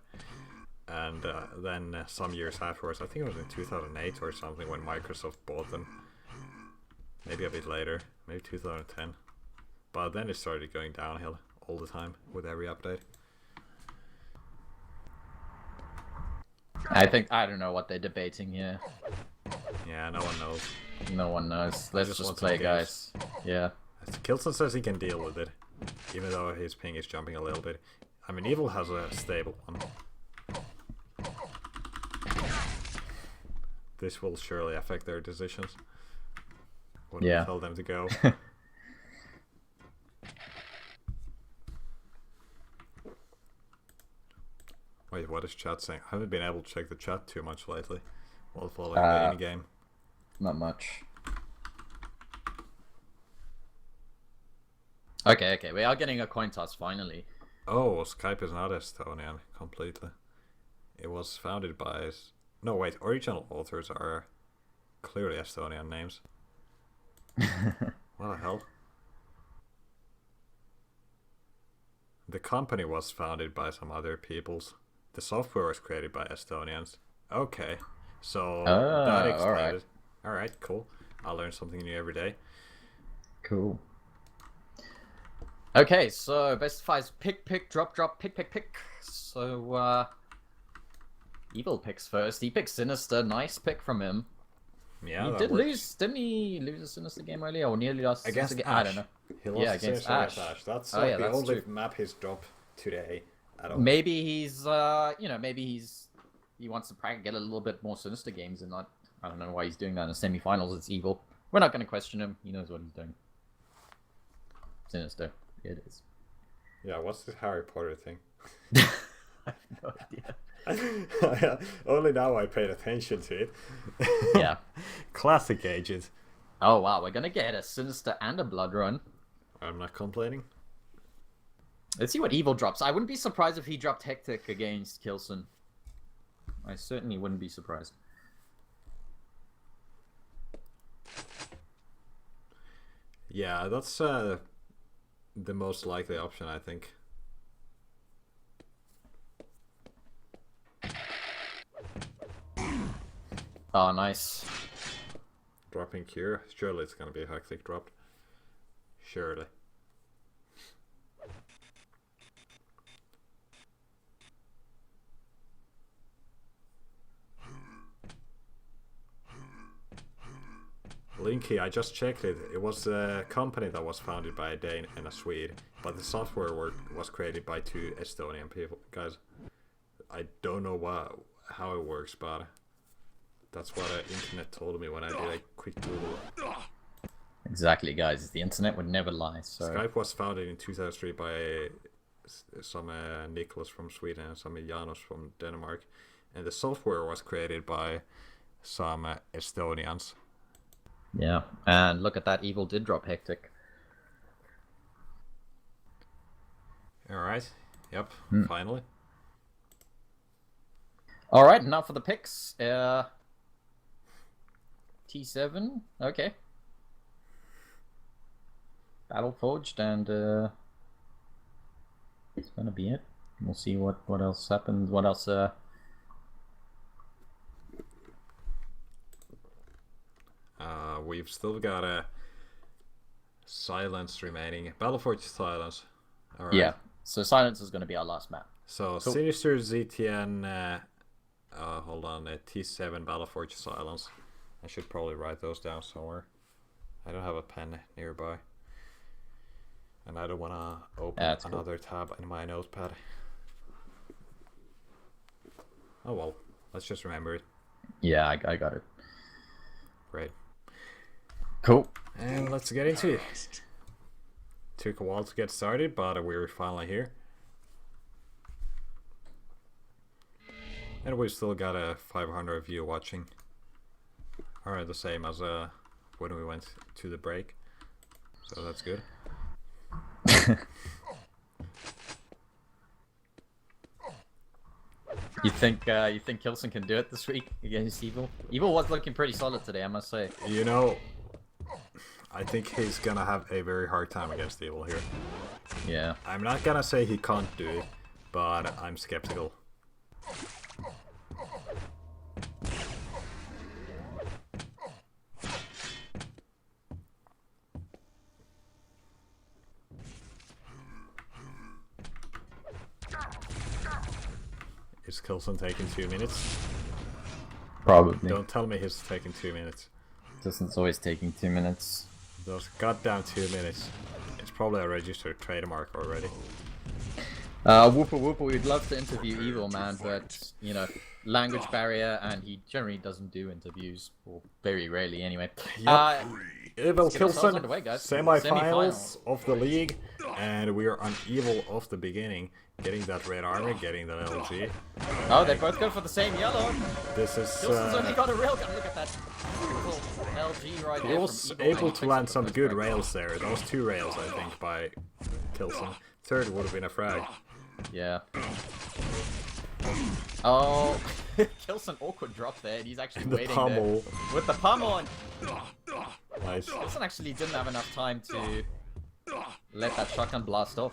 And then some years afterwards, I think it was in 2008 or something, when Microsoft bought them. Maybe a bit later, maybe 2010. But then it started going downhill all the time with every update. I don't know what they're debating here. Yeah, no one knows. No one knows. Let's just just want some play, games. guys. Yeah. Kilson says he can deal with it, even though his ping is jumping a little bit. I mean, Evil has a stable one. This will surely affect their decisions. What do we tell them to go? Wait, what is chat saying? I haven't been able to check the chat too much lately while following the indie game. Not much. Okay, we are getting a coin toss finally. Oh, Skype is not Estonian completely. It was founded by... No, wait, original authors are clearly Estonian names. What the hell? The company was founded by some other peoples. The software was created by Estonians. Okay, so that explains it. Alright, cool. I learn something new every day. Cool. Okay, so best fives pick, drop, pick. So, Evil picks first. He picks Sinister. Nice pick from him. Yeah, he didn't he lose a Sinister game earlier, or nearly lost against Ash? I don't know. He lost against Ash. That's the that's only true. map he's dropped today at all. Maybe he's, he wants to get a little bit more Sinister games and not. I don't know why he's doing that in the semi-finals. It's Evil. We're not going to question him. He knows what he's doing. Sinister. It is. Yeah, what's this Harry Potter thing? I have no idea. Only now I paid attention to it. Yeah. Classic agent. Oh wow, we're gonna get a Sinister and a Blood Run. I'm not complaining. Let's see what Evil drops. I wouldn't be surprised if he dropped Hectic against Kilson. I certainly wouldn't be surprised. Yeah, that's the most likely option, I think. Oh, nice. Dropping Cure. Surely it's going to be a Hectic drop. Surely. Linky, I just checked it. It was a company that was founded by a Dane and a Swede, but the software was created by 2 Estonian people. Guys, I don't know how it works, but that's what the internet told me when I did a quick Google. Exactly, guys. The internet would never lie. So Skype was founded in 2003 by some Nicholas from Sweden and some Janos from Denmark, and the software was created by some Estonians. Yeah, and look at that. Evil did drop Hectic. Alright, yep, finally. Alright, now for the picks. T7, okay. Battleforged, and it's gonna be it. We'll see what else happens. What else? We've still got a Silence remaining. Battleforged Silence. All right. Yeah. So Silence is going to be our last map. So cool. Sinister, ZTN. Hold on. T7 Battleforged Silence. I should probably write those down somewhere. I don't have a pen nearby, and I don't want to open another tab in my notepad. Oh well. Let's just remember it. Yeah, I got it. Great. Cool. And let's get into it. Took a while to get started, but we're finally here. And we've still got a 500 of you watching. Alright, the same as when we went to the break. So that's good. You think Kilson can do it this week against Evil? Evil was looking pretty solid today, I must say. You know, I think he's gonna have a very hard time against Evil here. Yeah. I'm not gonna say he can't do it, but I'm skeptical. Is Kilson taking 2 minutes? Probably. Don't tell me he's taking 2 minutes. Distance always taking 2 minutes. Those goddamn 2 minutes. It's probably a registered trademark already. Whooper Whooper, we'd love to interview Evil, man, but, you know, language barrier, and he generally doesn't do interviews, or very rarely anyway. Yep. Evil let's get ourselves Kilson, underway, guys. semi-finals of the league, and we are on Evil of the beginning, getting that red armor, getting that LG. Oh, they both go for the same yellow. This is... Kilson's only got a rail gun. Look at that beautiful LG right he there. was from Evil, able and to picks land up the some first good frag. rails there. Those 2 rails, I think, by Kilson. Third would have been a frag. Yeah. Oh, Kilson awkward drop there, and he's actually The waiting pummel. there. With the pummel, and Nice. Kilson actually didn't have enough time to let that shotgun blast off.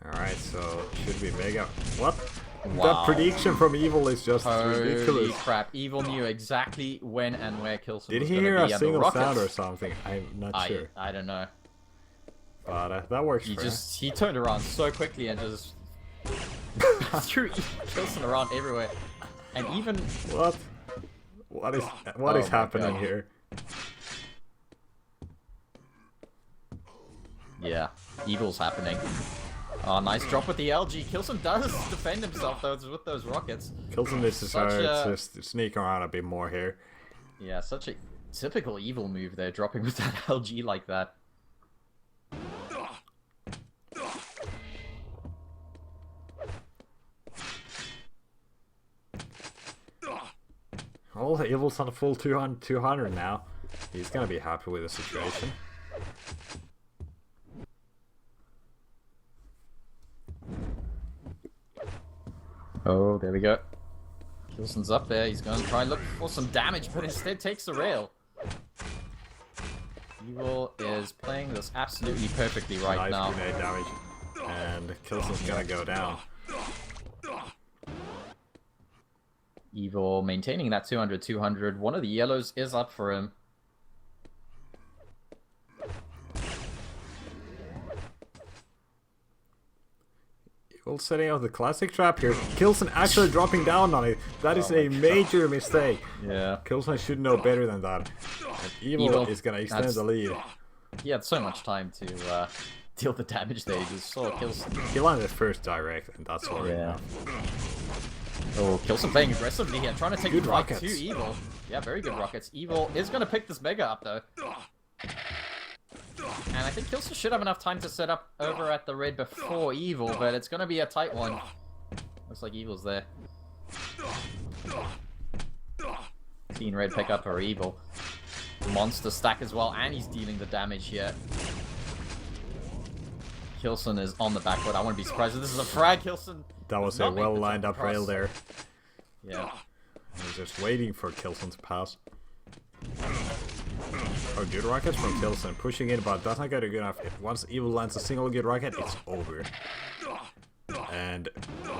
Alright, so should we mega... What? Wow. That prediction from Evil is just Holy ridiculous. crap, Evil knew exactly when and where Kilson Did was he going hear to a be, and the single rockets, sound or something? I'm not sure. I don't know. But that works He for he turned around so quickly and just threw Kilson around everywhere. And even... What? What is Oh my happening God. here? Yeah, Evil's happening. Oh, nice drop with the LG. Kilson does defend himself though with those rockets. Kilson is Such just sneak around a bit more here. Yeah, such a typical Evil move there, dropping with that LG like that. Oh, Evil's on a full 200 now. He's gonna be happy with the situation. Oh, there we go. Kilson's up there. He's going to try and look for some damage, but instead takes the rail. Evil is playing this absolutely perfectly right Nice now. grenade damage. And Kilson's gonna go down. Evil maintaining that 200-200. One of the yellows is up for him. Evil setting out the classic trap here. Kilson actually dropping down on it. That is a major mistake. Yeah. Kilson should know better than that. And Evil is gonna extend that's- the lead. He had so much time to deal the damage there. He just saw Kilson. He landed first direct, and that's already Yeah. enough. Oh, Kilson playing aggressively here, trying to take Good the right rockets. to Evil. Yeah, very good rockets. Evil is going to pick this Mega up, though. And I think Kilson should have enough time to set up over at the red before Evil, but it's going to be a tight one. Looks like Evil's there. Clean red pickup for Evil. Monster stack as well, and he's dealing the damage here. Kilson is on the back foot. I wouldn't be surprised if this is a frag. Kilson. That was a not make the well lined jump up rail across. there. Yeah. He was just waiting for Kilson to pass. Oh, good rockets from Kilson, pushing in, but that's not going to be good enough. Once Evil lands a single good rocket, it's over. And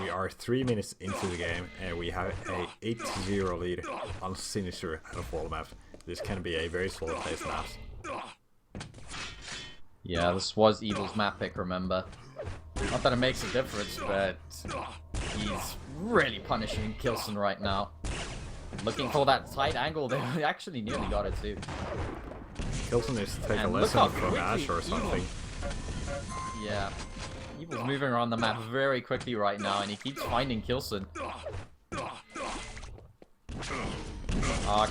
we are 3 minutes into the game, and we have a 8-0 lead on Sinister out of all maps. This can be a very slow paced map. Yeah, this was Evil's map pick, remember? Not that it makes a difference, but he's really punishing Kilson right now. Looking for that tight angle there. He actually nearly got it too. Kilson needs to take a And look lesson how from Ash or quickly something. Yeah. Evil's moving around the map very quickly right now, and he keeps finding Kilson.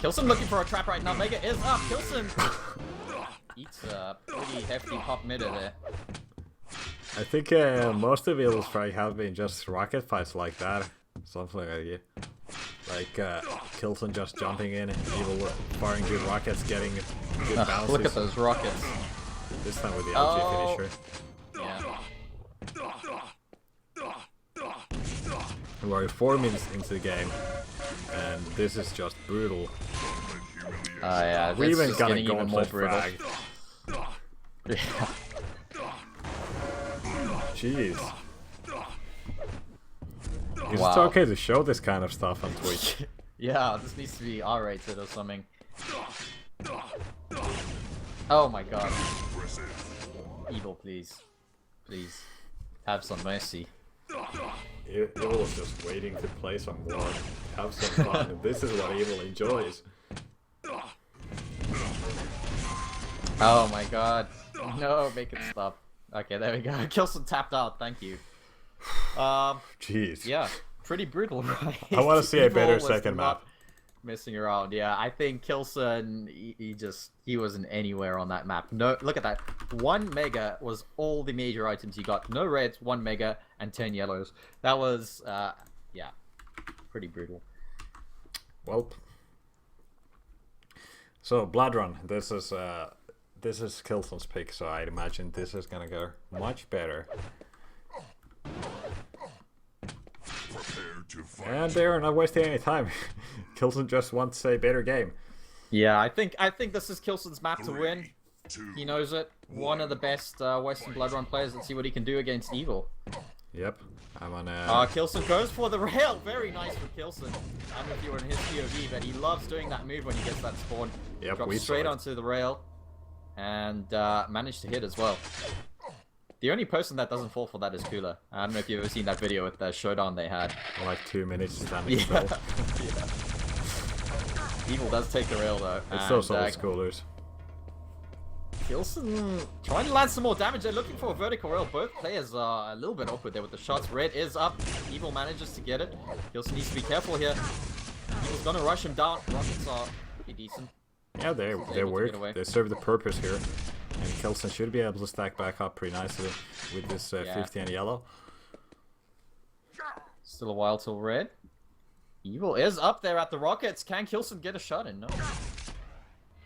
Kilson looking for a trap right now. Mega is up. Kilson eats a pretty hefty pop midder there. I think most of Evil's frag have been just rocket fights like that. Something like that. Like Kilson just jumping in, Evil firing good rockets, getting good bounces. Look at those rockets. This time with the LG Oh. finisher. Yeah. We're 4 minutes into the game, and this is just brutal. Yeah, We this even is got a getting even more gauntlet brutal. frag. Yeah. Jeez. Is Wow. it okay to show this kind of stuff on Twitch? Yeah, this needs to be R-rated or something. Oh my god. Evil, please. Please. Have some mercy. Evil is just waiting to play some war, have some fun, and this is what Evil enjoys. Oh my god. No, make it stop. Okay, there we go. Kilson tapped out, thank you. Jeez. Yeah, pretty brutal, right? I want to see a Evil better was second not map. Messing around, yeah. I think Kilson, he wasn't anywhere on that map. No, look at that. 1 mega was all the major items he got. No reds, 1 mega, and 10 yellows. That was, yeah, pretty brutal. Well, so Blood Run. This is Kilson's pick, so I'd imagine this is gonna go much better. And they're not wasting any time. Kilson just wants a better game. Yeah, I think this is Kilson's map to win. He knows it. One of the best Western Blood Run players. Let's see what he can do against Evil. Yep, I'm on. Kilson goes for the rail. Very nice for Kilson. I don't know if you were in his POV, but he loves doing that move when he gets that spawn. Yep, Drops straight onto the rail, and managed to hit as well. The only person that doesn't fall for that is Kula. I don't know if you've ever seen that video with the showdown they had. Like 2 minutes standing Yeah. still. Yeah. Evil does take the rail though. It's those old schoolers. Kilson trying to land some more damage. They're looking for a vertical rail. Both players are a little bit awkward there with the shots. Red is up. Evil manages to get it. Kilson needs to be careful here. Evil's gonna rush him down. Rockets are pretty decent. Yeah, they work. They serve the purpose here. And Kilson should be able to stack back up pretty nicely with this 50 and yellow. Still a while till red. Evil is up there at the rockets. Can Kilson get a shot in? No.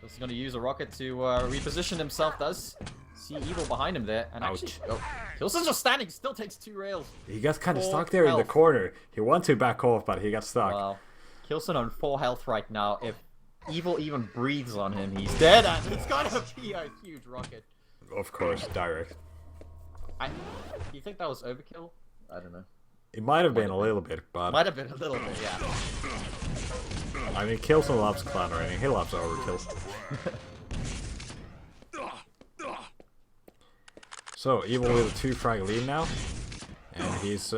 Kilson's going to use a rocket to reposition himself. Does see Evil behind him there. And actually, Kilson's just standing. Still takes 2 rails. He got kind of stuck there in the corner. He wanted to back off, but he got stuck. Wow. Kilson on 4 health right now. If Evil even breathes on him, he's dead, and it's gonna be a huge rocket. Of course, direct. Do you think that was overkill? I don't know. It might have been a little bit, but... Might have been a little bit, yeah. I mean, Kilson loves clan raiding. He loves overkill. So, Evil with a 2 frag lead now. And he's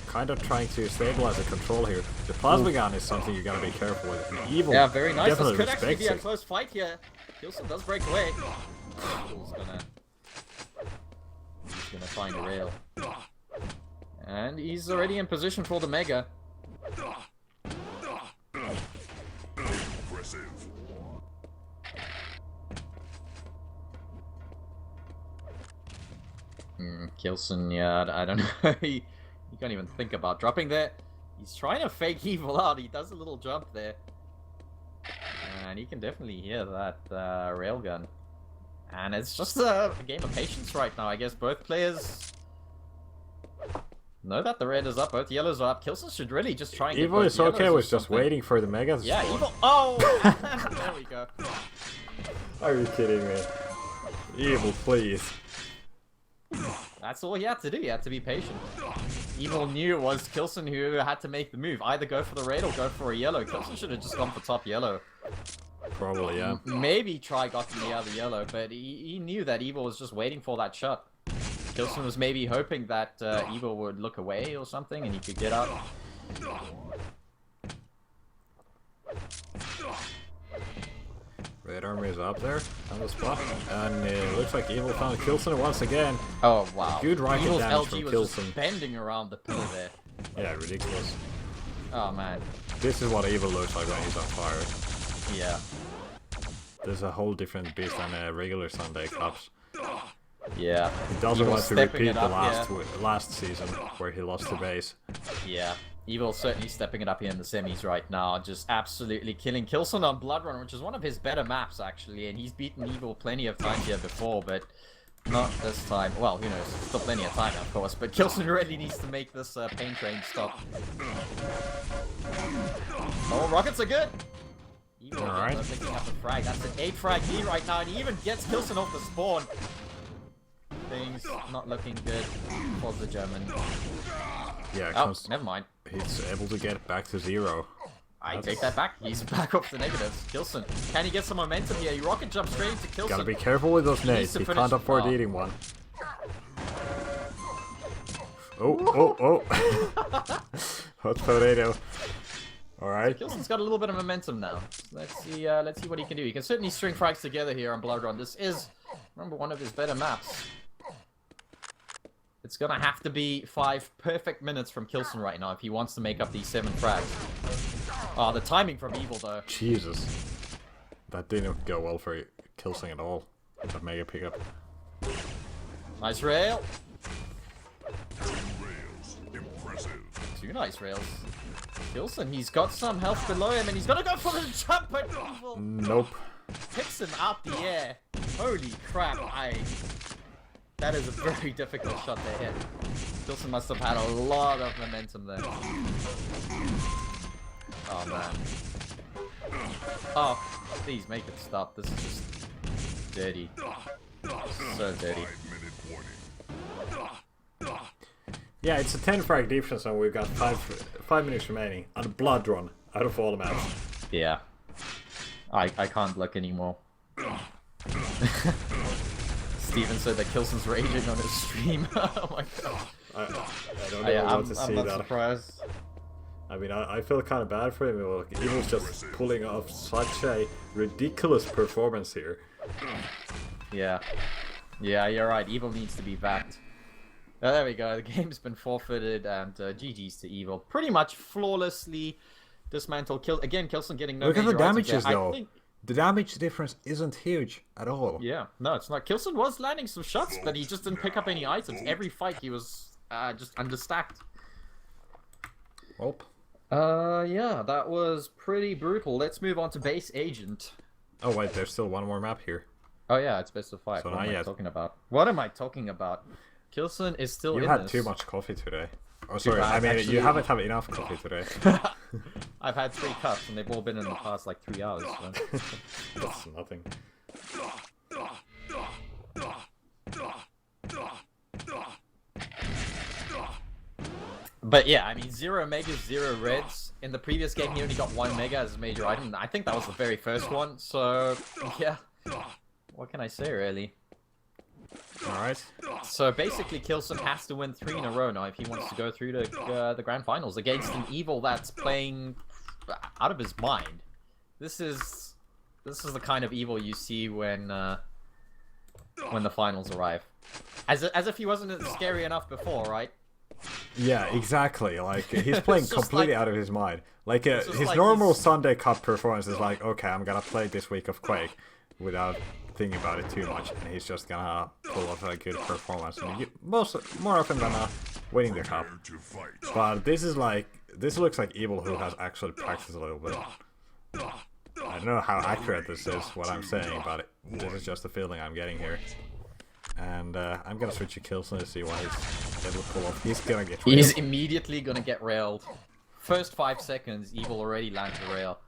kind of trying to stabilize the control here. The plasma gun is something you gotta be careful with. And Evil very nice. This could actually be a it. close fight here. Kilson does break away. Evil's gonna find a rail. And he's already in position for the mega. Kilson, yeah, I don't know. He can't even think about dropping there. He's trying to fake Evil out. He does a little jump there. And he can definitely hear that railgun. And it's just a game of patience right now. I guess both players know that the red is up, both yellows are up. Kilson should really just try and Evil get is okay with just waiting for the mega. Yeah, Evil. Oh! There we go. Are you kidding me? Evil, please. That's all he had to do. He had to be patient. Evil knew it was Kilson who had to make the move. Either go for the red or go for a yellow. Kilson should have just gone for top yellow. Probably, yeah. Maybe try got the other yellow, but he knew that Evil was just waiting for that shot. Kilson was maybe hoping that Evil would look away or something and he could get out. Red army is up there on the spot, and it looks like Evil found Kilson once again. Oh wow! Good rocket Evil's damage LG from was Kilson. just bending around the pillar there. Yeah, ridiculous. Oh man. This is what Evil looks like when he's on fire. Yeah. There's a whole different beast than regular Sunday Cups. Yeah. He doesn't Evil want to stepping repeat it the up, last season where he lost to base. Yeah. Evil certainly stepping it up here in the semis right now, just absolutely killing Kilson on Blood Run, which is one of his better maps actually, and he's beaten Evil plenty of times here before, but not this time. Well, who knows? Still plenty of time, of course, but Kilson really needs to make this pain train stop. Oh, rockets are good! Evil picking up a frag. That's an 8 frag lead right now, and he even gets Kilson off the spawn. Things not looking good for the German. Yeah, oh, never mind. He's able to get back to 0. I take that back. He's back off the negatives. Kilson, can he get some momentum here? He rocket jumps straight into Kilson. Gotta be careful with those nades. He can't afford eating one. Oh. Hot potato. Alright. Kilson's got a little bit of momentum now. Let's see what he can do. He can certainly string frags together here on Blood Run. This is, remember, one of his better maps. It's gonna have to be 5 perfect minutes from Kilson right now if he wants to make up these 7 frags. Oh, the timing from Evil, though. Jesus. That didn't go well for Kilson at all. That mega pickup. Nice rail. 2 rails. Impressive. 2 nice rails. Kilson, he's got some health below him, and he's gonna go for the jump, but Evil Nope. picks him out the air. Holy crap, that is a very difficult shot to hit. Kilson must have had a lot of momentum there. Oh, man. Oh, please make it stop. This is just dirty. So dirty. 5-minute warning. Yeah, it's a 10 frag difference and we've got 5 minutes remaining on a blood run out of all the maps. Yeah. I can't look anymore. Steven said that Kilson's raging on his stream. Oh my god. I don't know what to see I'm not that. surprised. I mean, I feel kind of bad for him. He was just pulling off such a ridiculous performance here. Yeah. Yeah, you're right. Evil needs to be backed. Oh, there we go. The game's been forfeited, and GG's to Evil. Pretty much flawlessly dismantled. Kilson getting no Look at the major items damages, there. though. The damage difference isn't huge at all. Yeah, no, it's not. Kilson was landing some shots, but he just didn't pick up any items. Every fight, he was just understacked. Well. Yeah, that was pretty brutal. Let's move on to Base Agent. Oh wait, there's still one more map here. Oh yeah, it's best of 5. So what am I yet. talking about? What am I talking about? Kilson is still in You had this. too much coffee today. Oh, sorry. bad, I mean, actually. you haven't had enough coffee today. I've had 3 cups, and they've all been in the past like 3 hours. So. That's nothing. But yeah, I mean, 0 megas, 0 reds. In the previous game, he only got 1 mega as a major item. I think that was the very first one. So yeah, what can I say really? Alright. So basically, Kilson has to win 3 in a row now if he wants to go through to the grand finals against an Evil that's playing out of his mind. This is the kind of Evil you see when the finals arrive. As if he wasn't scary enough before, right? Yeah, exactly. Like, he's playing It's just completely like- out of his mind. Like, just his like normal he's- Sunday Cup performance is like, okay, I'm gonna play this week of Quake without thinking about it too much, and he's just gonna pull off a good performance. And more often than not, winning the cup. Prepare to fight. But this looks like Evil who has actually practiced a little bit. I don't know how accurate this is, what I'm saying, but this is just the feeling I'm getting here. And I'm gonna switch to Kilson to see what he's able to pull off. He's gonna get railed. He's immediately gonna get railed. First 5 seconds, Evil already lands a rail.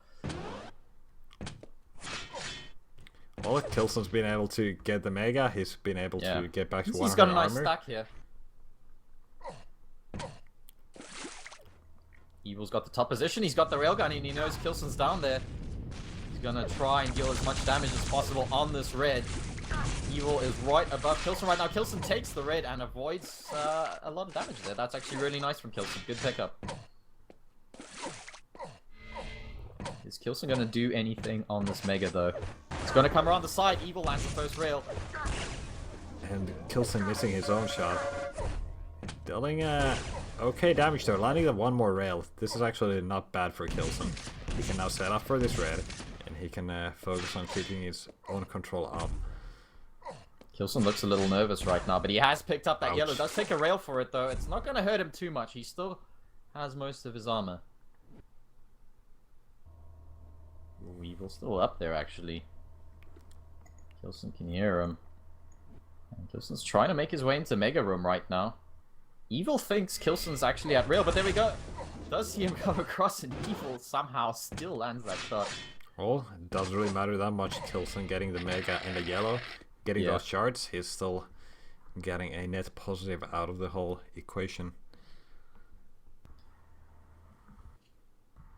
Well, Kilson's been able to get the Mega. He's been able to get back to 100 He's got a nice armor. stack here. Evil's got the top position. He's got the railgun, and he knows Kilson's down there. He's gonna try and deal as much damage as possible on this red. Evil is right above Kilson right now. Kilson takes the red and avoids a lot of damage there. That's actually really nice from Kilson. Good pickup. Is Kilson gonna do anything on this Mega though? It's gonna come around the side. Evil lands the first rail. And Kilson missing his own shot. Dealing okay damage though, landing the one more rail. This is actually not bad for Kilson. He can now set up for this red, and he can focus on keeping his own control up. Kilson looks a little nervous right now, but he has picked up that Ouch. yellow. Does take a rail for it though. It's not gonna hurt him too much. He still has most of his armor. Ooh, Evil's still up there actually. Kilson can hear him. And Kilson's trying to make his way into Mega Room right now. Evil thinks Kilson's actually at rail, but there we go. Does see him come across, and Evil somehow still lands that shot. Well, it doesn't really matter that much. Kilson getting the Mega and the yellow, getting Yeah. those shards, he's still getting a net positive out of the whole equation.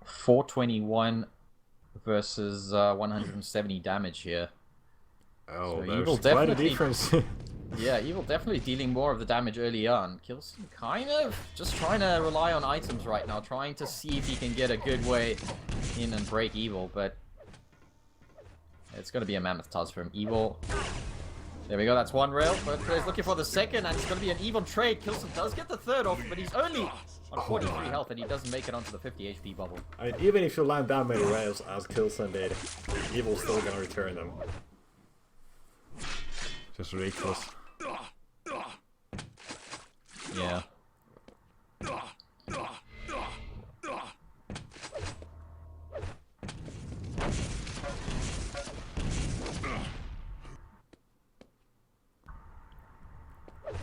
421 versus 170 damage here. Oh, So there's Evil quite a definitely- difference. Yeah, Evil definitely dealing more of the damage early on. Kilson kind of just trying to rely on items right now, trying to see if he can get a good way in and break Evil, but it's going to be a mammoth task for him. Evil. There we go, that's one rail. Both players looking for the second, and it's going to be an even trade. Kilson does get the third off, but he's only on 43 health, and he doesn't make it onto the 50 HP bubble. I mean, even if you land that many rails as Kilson did, Evil's still gonna return them. Just ridiculous. Yeah.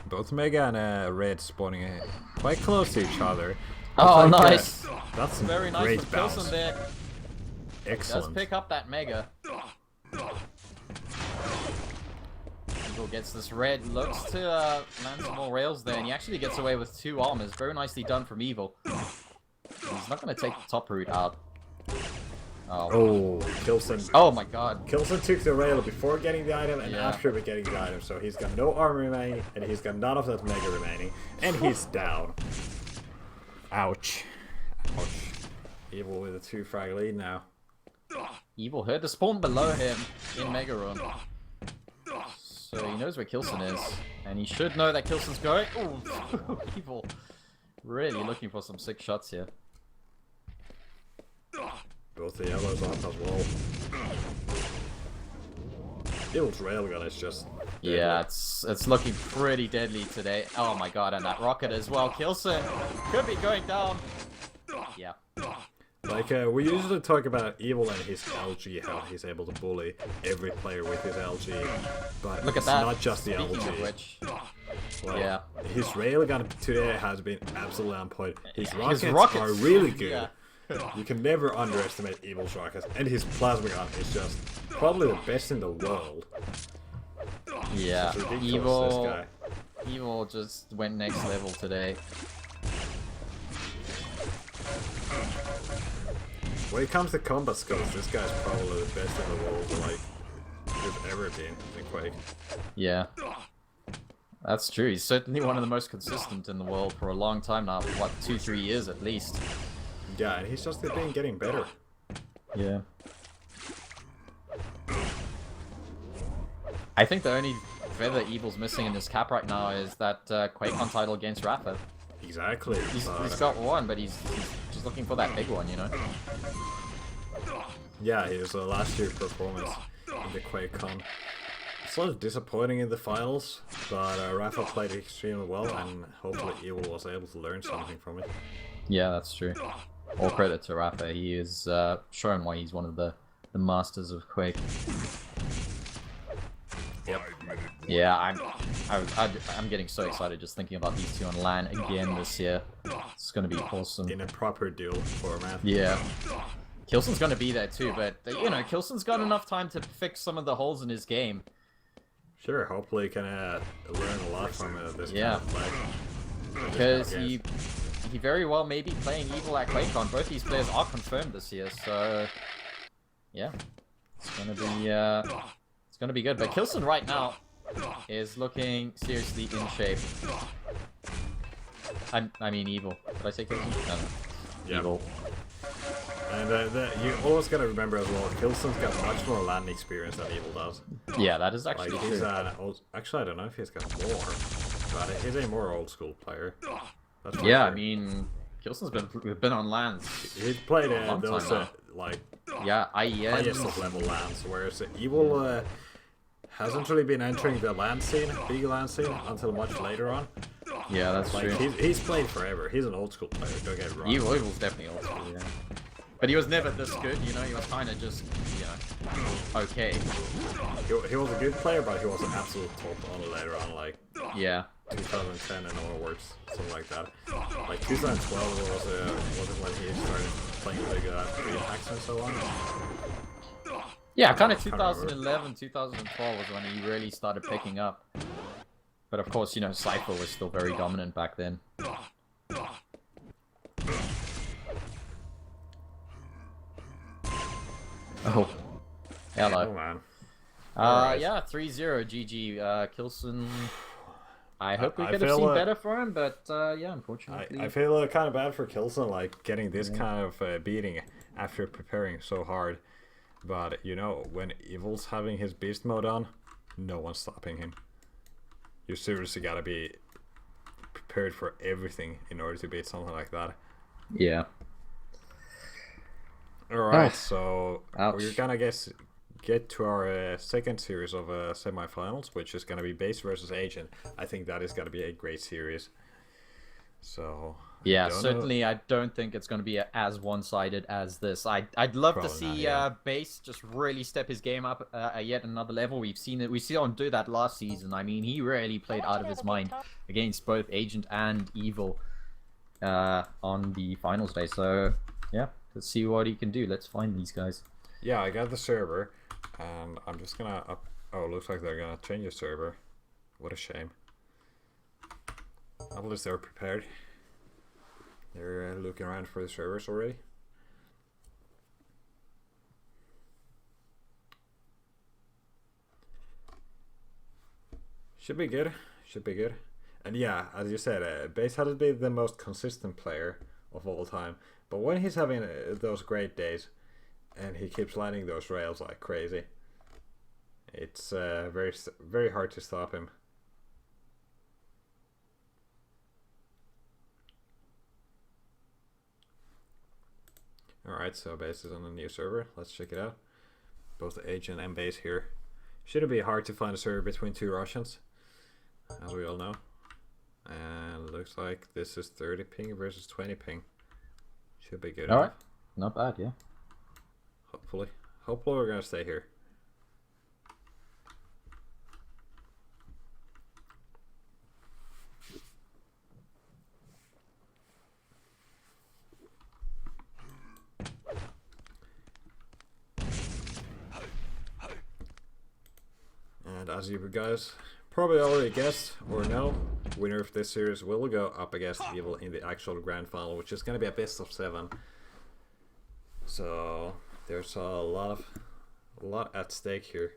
Both Mega and Red spawning quite close to each other. Oh, It's like, nice! That's Very nice great from bounce. Kilson there. Does Excellent. pick up that Mega. Evil gets this red, looks to land some more rails there, and he actually gets away with 2 armors. Very nicely done from Evil. He's not going to take the top route out. Oh, Kilson. Oh my god. Kilson took the rail before getting the item and Yeah. after getting the item, so he's got no armor remaining and he's got none of that Mega remaining, and he's down. Ouch. Ouch. Evil with a 2 frag lead now. Evil heard the spawn below him in Mega Run. So he knows where Kilson is. And he should know that Kilson's going. Ooh, Evil. Really looking for some sick shots here. Both the yellows up as well. Evil's railgun is just deadly. Yeah, it's looking pretty deadly today. Oh my god, and that rocket as well. Kilson could be going down. Yeah. Like, we usually talk about Evil and his LG, how he's able to bully every player with his LG, but Look at it's that. not just the Speaking LG. of which, Like, yeah. His railgun today has been absolutely on point. His rockets, rockets are really good. yeah. You can never underestimate Evil's rockets, and his plasma gun is just probably the best in the world. Yeah, It's ridiculous, this Evil. guy. Evil just went next level today. When it comes to combat skills, this guy's probably the best in the world, like, there's ever been in Quake. Yeah. That's true. He's certainly one of the most consistent in the world for a long time now. What, 2-3 years at least. Yeah, and he's just been getting better. Yeah. I think the only feather Evil's missing in his cap right now is that Quake Untitled against Rafa. Exactly. He's got one, but he's just looking for that big one, you know? Yeah, his last year's performance in the Quake Con. Sort of disappointing in the finals, but Rafa played extremely well, and hopefully Evil was able to learn something from it. Yeah, that's true. All credit to Rafa. He is shown why he's one of the masters of Quake. Yep. Yeah, I'm getting so excited just thinking about these two on LAN again this year. It's gonna be awesome. In a proper duel format. Yeah. Kilson's gonna be there too, but you know, Kilson's got enough time to fix some of the holes in his game. Sure, hopefully he can learn a lot from this Yeah. kind of play. Because he very well may be playing Evil at QuakeCon. Both these players are confirmed this year, so yeah, it's gonna be good. But Kilson right now is looking seriously in shape. I mean Evil. Did I say Kilson? No. Yeah. Evil. And you always gotta remember as well, Kilson's got much more land experience than Evil does. Yeah, that is actually Like, he's true. actually, I don't know if he's got more, but he's a more old school player. That's for Yeah, sure. I mean, Kilson's been on LANs. He's played long those time now. like Yeah, highest IEN. of level lands, whereas Evil hasn't really been entering the land scene, big land scene, until much later on. Yeah, that's Like true. he's played forever. He's an old school player. Don't get me wrong. Evil's definitely old school, yeah. But he was never this good, you know. He was kind of just, you know, okay. He was a good player, but he was an absolute top only later on, like Yeah. 2010 and onwards, something like that. Like 2012 wasn't when he started playing big free attacks and so on. Yeah, kind of Can't remember. 2011, 2012 was when he really started picking up. But of course, you know, Cypher was still very dominant back then. Oh. Oh Hello. man. Alright. Yeah, 3-0 GG. Kilson. I hope we I could have feel, seen better for him, but yeah, unfortunately. I feel kind of bad for Kilson, like getting this kind of beating after preparing so hard. But you know, when Evil's having his beast mode on, no one's stopping him. You seriously gotta be prepared for everything in order to beat something like that. Yeah. Alright, so Ouch. we're gonna get to our second series of semifinals, which is gonna be Base versus Agent. I think that is gonna be a great series. So Yeah, don't certainly. I don't think it's going to be as one-sided as this. I'd love to Probably see not, yeah. Base just really step his game up yet another level. We've seen it. We saw him do that last season. I mean, he really played out of his mind against both Agent and Evil on the finals day. So yeah, let's see what he can do. Let's find these guys. Yeah, I got the server, and I'm just gonna oh, looks like they're gonna change the server. What a shame. At least they're prepared. They're looking around for the servers already. Should be good. Should be good. And yeah, as you said, Base hasn't been the most consistent player of all time. But when he's having those great days, and he keeps landing those rails like crazy, it's very hard to stop him. Alright, so Base is on a new server. Let's check it out. Both Agent and Base here. Shouldn't be hard to find a server between two Russians, as we all know. And looks like this is 30 ping versus 20 ping. Should be good. Alright, not bad, yeah. Hopefully. Hopefully we're gonna stay here. And as you guys probably already guessed or know, winner of this series will go up against Evil in the actual grand final, which is gonna be a best of 7. So there's a lot at stake here.